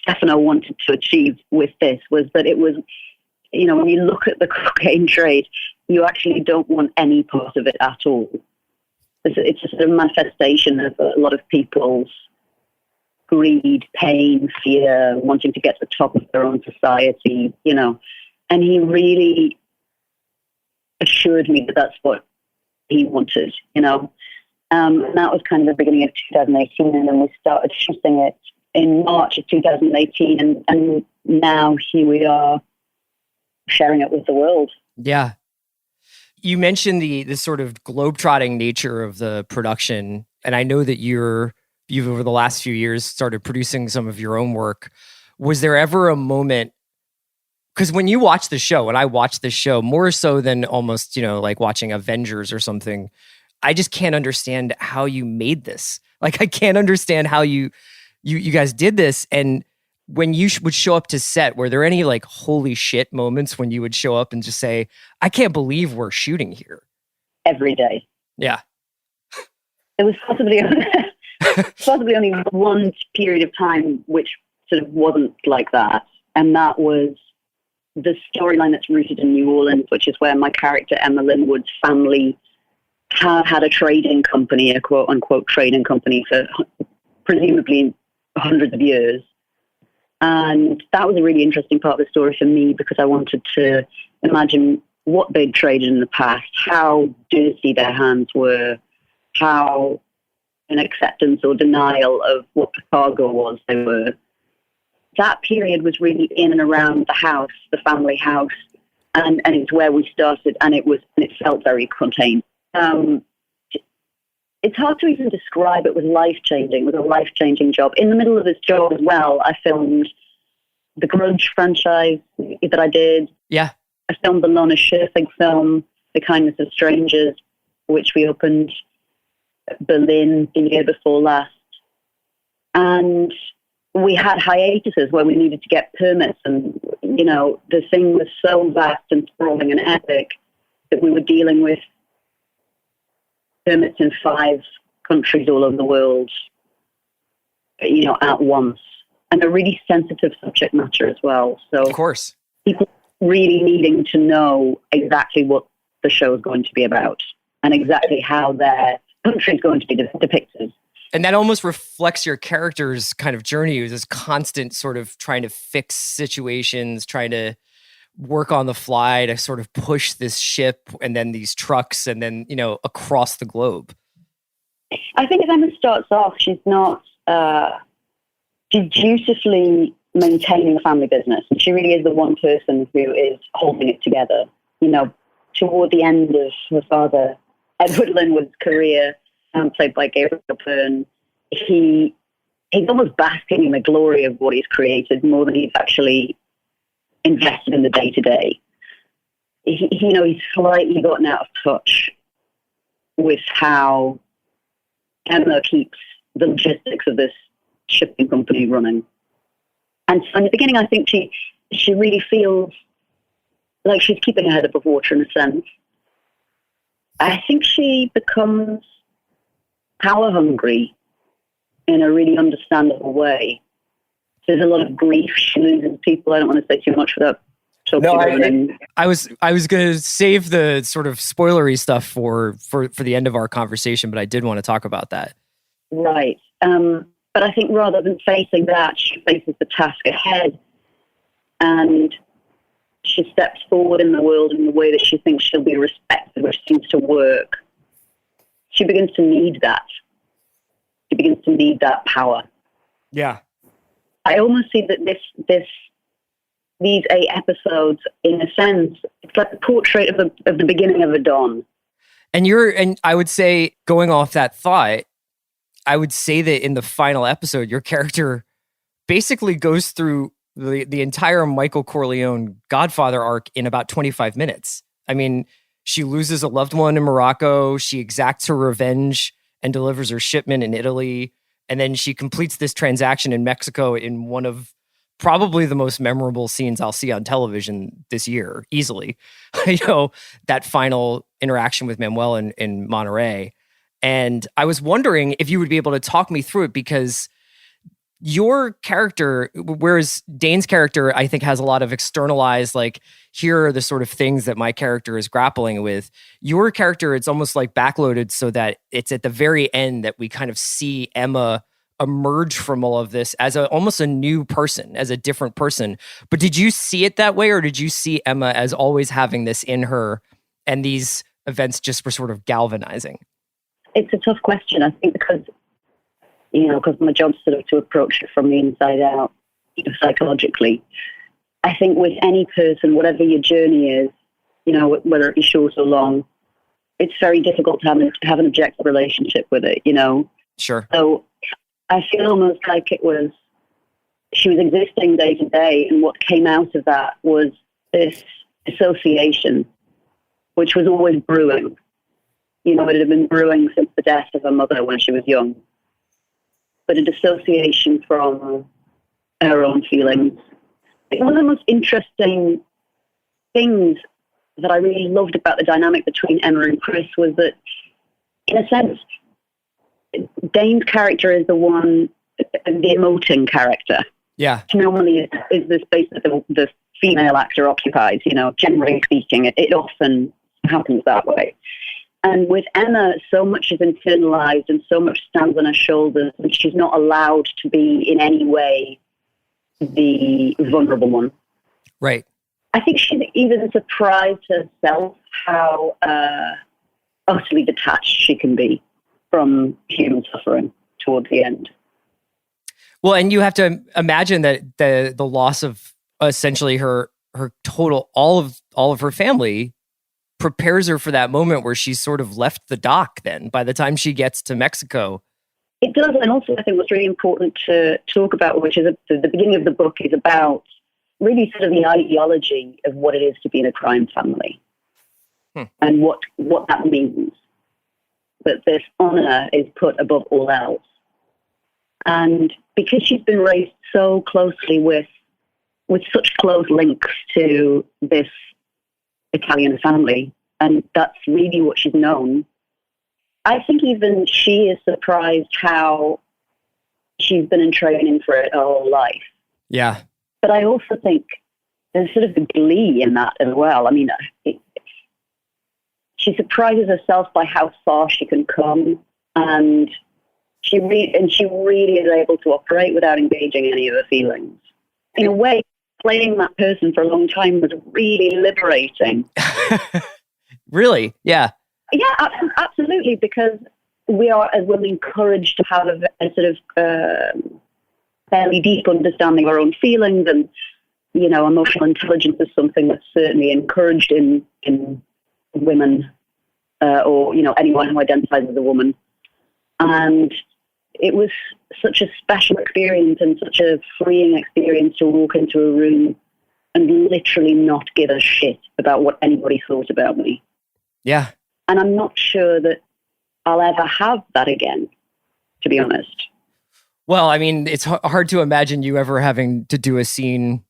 Stefano wanted to achieve with this was that it was, when you look at the cocaine trade, you actually don't want any part of it at all. It's a sort of manifestation of a lot of people's greed, pain, fear, wanting to get to the top of their own society, and he really assured me that that's what he wanted, and that was kind of the beginning of 2018, and then we started shooting it in March of 2018, and now here we are sharing it with the world. Yeah. You mentioned the sort of globetrotting nature of the production, and I know that you've over the last few years started producing some of your own work. Was there ever a moment, because when you watch the show, and I watch the show more so than almost, like watching Avengers or something, I just can't understand how you made this. Like, I can't understand how you guys did this. And when you would show up to set, were there any like holy shit moments when you would show up and just say, I can't believe we're shooting here? Every day. Yeah. It was possibly only one period of time which sort of wasn't like that. And that was the storyline that's rooted in New Orleans, which is where my character Emma Linwood's family had a trading company, a quote unquote trading company for presumably hundreds of years. And that was a really interesting part of the story for me because I wanted to imagine what they'd traded in the past, how dirty their hands were, how in acceptance or denial of what the cargo was they were. That period was really in and around the house, the family house, and it's where we started, and it felt very contained. It's hard to even describe. It was life-changing. It was a life-changing job. In the middle of this job as well, I filmed the Grudge franchise that I did. Yeah. I filmed the Lana Scherfig film, The Kindness of Strangers, which we opened at Berlin the year before last. And we had hiatuses where we needed to get permits, and, the thing was so vast and sprawling and epic that we were dealing with permits in 5 countries all over the world, at once. And a really sensitive subject matter as well. So, of course, people really needing to know exactly what the show is going to be about and exactly how their country is going to be depicted. And that almost reflects your character's kind of journey. It was this constant sort of trying to fix situations, trying to work on the fly to sort of push this ship and then these trucks and then, across the globe. I think as Emma starts off, she's not, she's dutifully maintaining the family business. And she really is the one person who is holding it together. Toward the end of her father, Edward Linwood's career, played by Gabriel Byrne, he's almost basking in the glory of what he's created more than he's actually invested in the day-to-day. He's slightly gotten out of touch with how Emma keeps the logistics of this shipping company running. And so in the beginning, I think she really feels like she's keeping her head above water in a sense. I think she becomes power hungry in a really understandable way. There's a lot of grief. She loses people. I don't want to say too much without talking about them. I was going to save the sort of spoilery stuff for the end of our conversation, but I did want to talk about that. Right. But I think rather than facing that, she faces the task ahead, and she steps forward in the world in the way that she thinks she'll be respected, which seems to work. She begins to need that. She begins to need that power. Yeah. I almost see that these 8 episodes, in a sense, it's like a portrait of the beginning of a dawn. And I would say, going off that thought, I would say that in the final episode, your character basically goes through the entire Michael Corleone Godfather arc in about 25 minutes. I mean, she loses a loved one in Morocco. She exacts her revenge and delivers her shipment in Italy. And then she completes this transaction in Mexico in one of probably the most memorable scenes I'll see on television this year, easily. That final interaction with Manuel in Monterey. And I was wondering if you would be able to talk me through it, because your character, whereas Dane's character, I think, has a lot of externalized, like, here are the sort of things that my character is grappling with. Your character, it's almost like backloaded so that it's at the very end that we kind of see Emma emerge from all of this as almost a new person, as a different person. But did you see it that way, or did you see Emma as always having this in her, and these events just were sort of galvanizing? It's a tough question, I think, because my job's sort of to approach it from the inside out, psychologically. I think with any person, whatever your journey is, whether it be short or long, it's very difficult to have an objective relationship with it, Sure. So I feel almost like she was existing day to day, and what came out of that was this dissociation, which was always brewing. It had been brewing since the death of her mother when she was young. But a dissociation from her own feelings. One of the most interesting things that I really loved about the dynamic between Emma and Chris was that, in a sense, Dane's character is the emoting character. Yeah. Which normally is the space that the female actor occupies. Generally speaking, it often happens that way. And with Emma, so much is internalized and so much stands on her shoulders, and she's not allowed to be in any way the vulnerable one. Right. I think she's even surprised herself how utterly detached she can be from human suffering towards the end. Well, and you have to imagine that the loss of essentially her total, all of her family, prepares her for that moment where she's sort of left the dock then by the time she gets to Mexico. It does. And also I think what's really important to talk about, which is the beginning of the book, is about really sort of the ideology of what it is to be in a crime family and what that means. That this honor is put above all else. And because she's been raised so closely with such close links to this Italian family, and that's really what she's known, I think even she is surprised how she's been in training for it her whole life. Yeah. But I also think there's sort of a glee in that as well. I mean, she surprises herself by how far she can come, and she really is able to operate without engaging any of her feelings. In a way, playing that person for a long time was really liberating. Really? Yeah. Yeah, absolutely, because we are, as women, encouraged to have a sort of fairly deep understanding of our own feelings, and, emotional intelligence is something that's certainly encouraged in women or, anyone who identifies as a woman. And it was such a special experience and such a freeing experience to walk into a room and literally not give a shit about what anybody thought about me. Yeah. And I'm not sure that I'll ever have that again, to be honest. Well, I mean, it's hard to imagine you ever having to do a scene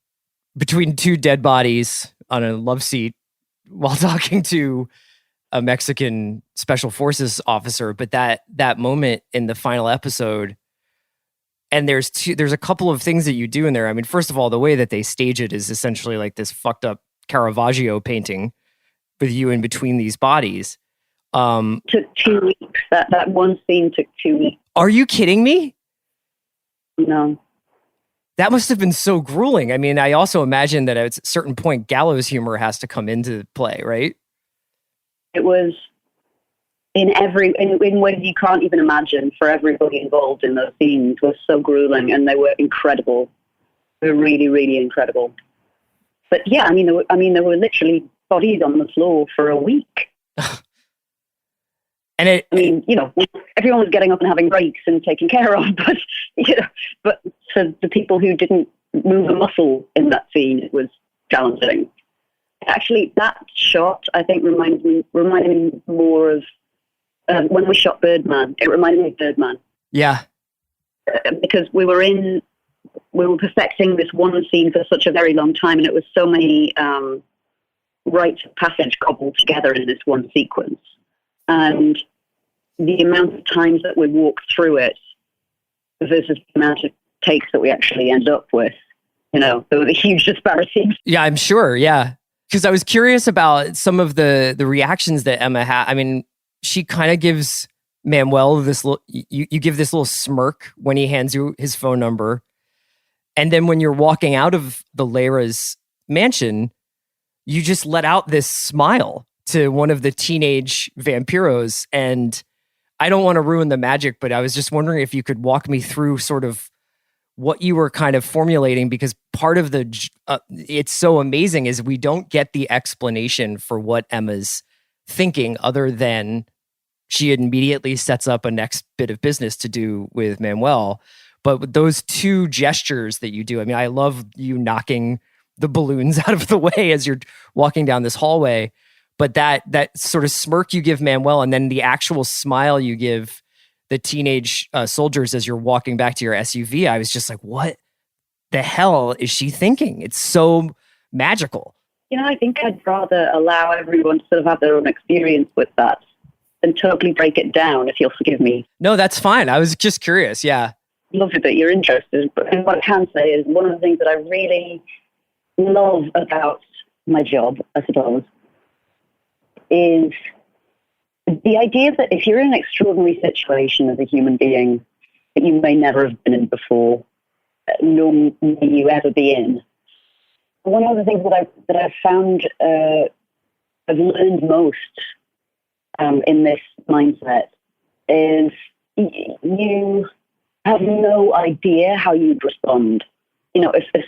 between two dead bodies on a love seat while talking to a Mexican special forces officer. But that moment in the final episode, and there's a couple of things that you do in there. I mean, first of all, the way that they stage it is essentially like this fucked up Caravaggio painting with you in between these bodies. Took 2 weeks. That one scene took 2 weeks. Are you kidding me? No. That must have been so grueling. I mean, I also imagine that at a certain point, gallows humor has to come into play, right? It was in ways you can't even imagine, for everybody involved in those scenes, was so grueling, and they were incredible. They were really, really incredible. But yeah, I mean, there were literally bodies on the floor for a week. And everyone was getting up and having breaks and taking care of, but for the people who didn't move a muscle in that scene, it was challenging. Actually, that shot, I think, reminded me more of when we shot Birdman. It reminded me of Birdman. Yeah. Because we were perfecting this one scene for such a very long time, and it was so many rites of passage cobbled together in this one sequence. And the amount of times that we walk through it versus the amount of takes that we actually end up with, there was a huge disparity. Yeah, I'm sure. Yeah. Because I was curious about some of the reactions that Emma had. I mean, she kind of gives Manuel this little, you give this little smirk when he hands you his phone number. And then when you're walking out of the Leira's mansion, you just let out this smile to one of the teenage vampiros. And I don't want to ruin the magic, but I was just wondering if you could walk me through sort of what you were kind of formulating, because part of it's so amazing is we don't get the explanation for what Emma's thinking other than she immediately sets up a next bit of business to do with Manuel. But with those two gestures that you do, I mean, I love you knocking the balloons out of the way as you're walking down this hallway, but that sort of smirk you give Manuel and then the actual smile you give the teenage soldiers as you're walking back to your SUV, I was just like, what the hell is she thinking? It's so magical. I think I'd rather allow everyone to sort of have their own experience with that than totally break it down, if you'll forgive me. No, that's fine. I was just curious. Yeah. Lovely that you're interested. But what I can say is one of the things that I really love about my job, I suppose, is the idea that if you're in an extraordinary situation as a human being that you may never have been in before, nor may you ever be in, one of the things that I've found I've learned most in this mindset is you have no idea how you'd respond. If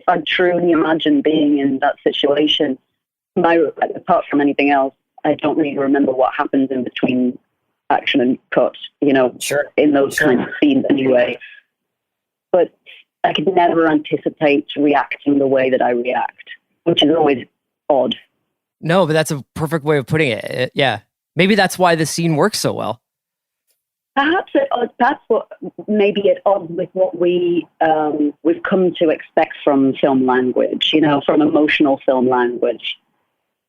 I truly imagine being in that situation, apart from anything else, I don't really remember what happens in between action and cut, Sure. in those kinds of scenes anyway. But I could never anticipate reacting the way that I react, which is always odd. No, but that's a perfect way of putting it. Yeah. Maybe that's why the scene works so well. Perhaps that's what maybe at odds with what we've come to expect from film language, from emotional film language.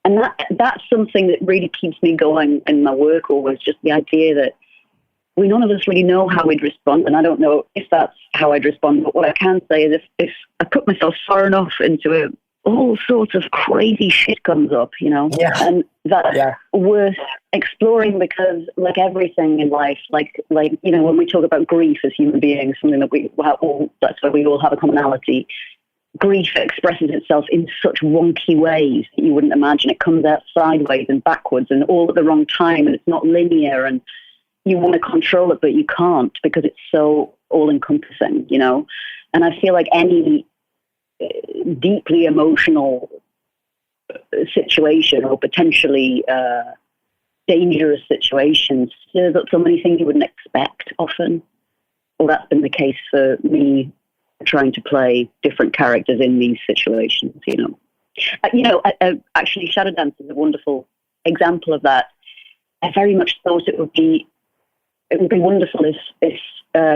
And that's something that really keeps me going in my work always, just the idea that none of us really know how we'd respond. And I don't know if that's how I'd respond. But what I can say is if I put myself far enough into it, all sorts of crazy shit comes up, Yeah. And that's worth exploring because like everything in life, like when we talk about grief as human beings, something that that's where we all have a commonality. Grief expresses itself in such wonky ways that you wouldn't imagine. It comes out sideways and backwards and all at the wrong time, and it's not linear, and you want to control it, but you can't because it's so all-encompassing, And I feel like any deeply emotional situation or potentially dangerous situation stirs up so many things you wouldn't expect often. Well, that's been the case for me trying to play different characters in these situations, Actually, Shadow Dance is a wonderful example of that. I very much thought it would be wonderful if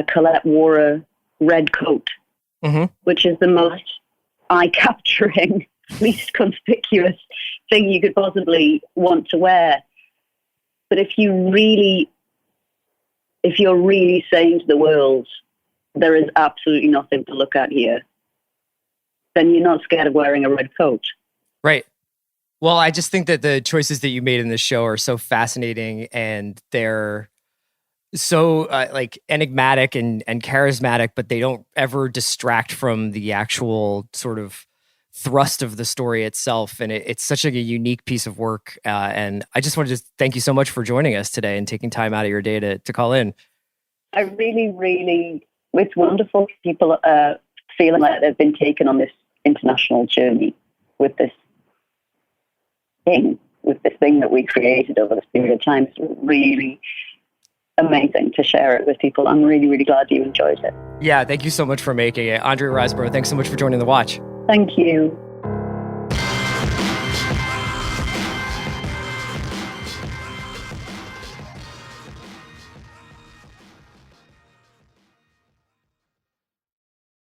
Colette wore a red coat, which is the most eye-capturing, least conspicuous thing you could possibly want to wear. But if you're really saying to the world, there is absolutely nothing to look at here, then you're not scared of wearing a red coat. Right. Well, I just think that the choices that you made in this show are so fascinating, and they're so enigmatic and charismatic, but they don't ever distract from the actual sort of thrust of the story itself. And it's such a unique piece of work. And I just wanted to thank you so much for joining us today and taking time out of your day to call in. I really, really, it's wonderful people feeling like they've been taken on this international journey with this thing that we created over this period of time. It's really amazing to share it with people. I'm really, really glad you enjoyed it. Yeah, thank you so much for making it. Andrea Riseborough, thanks so much for joining The Watch. Thank you.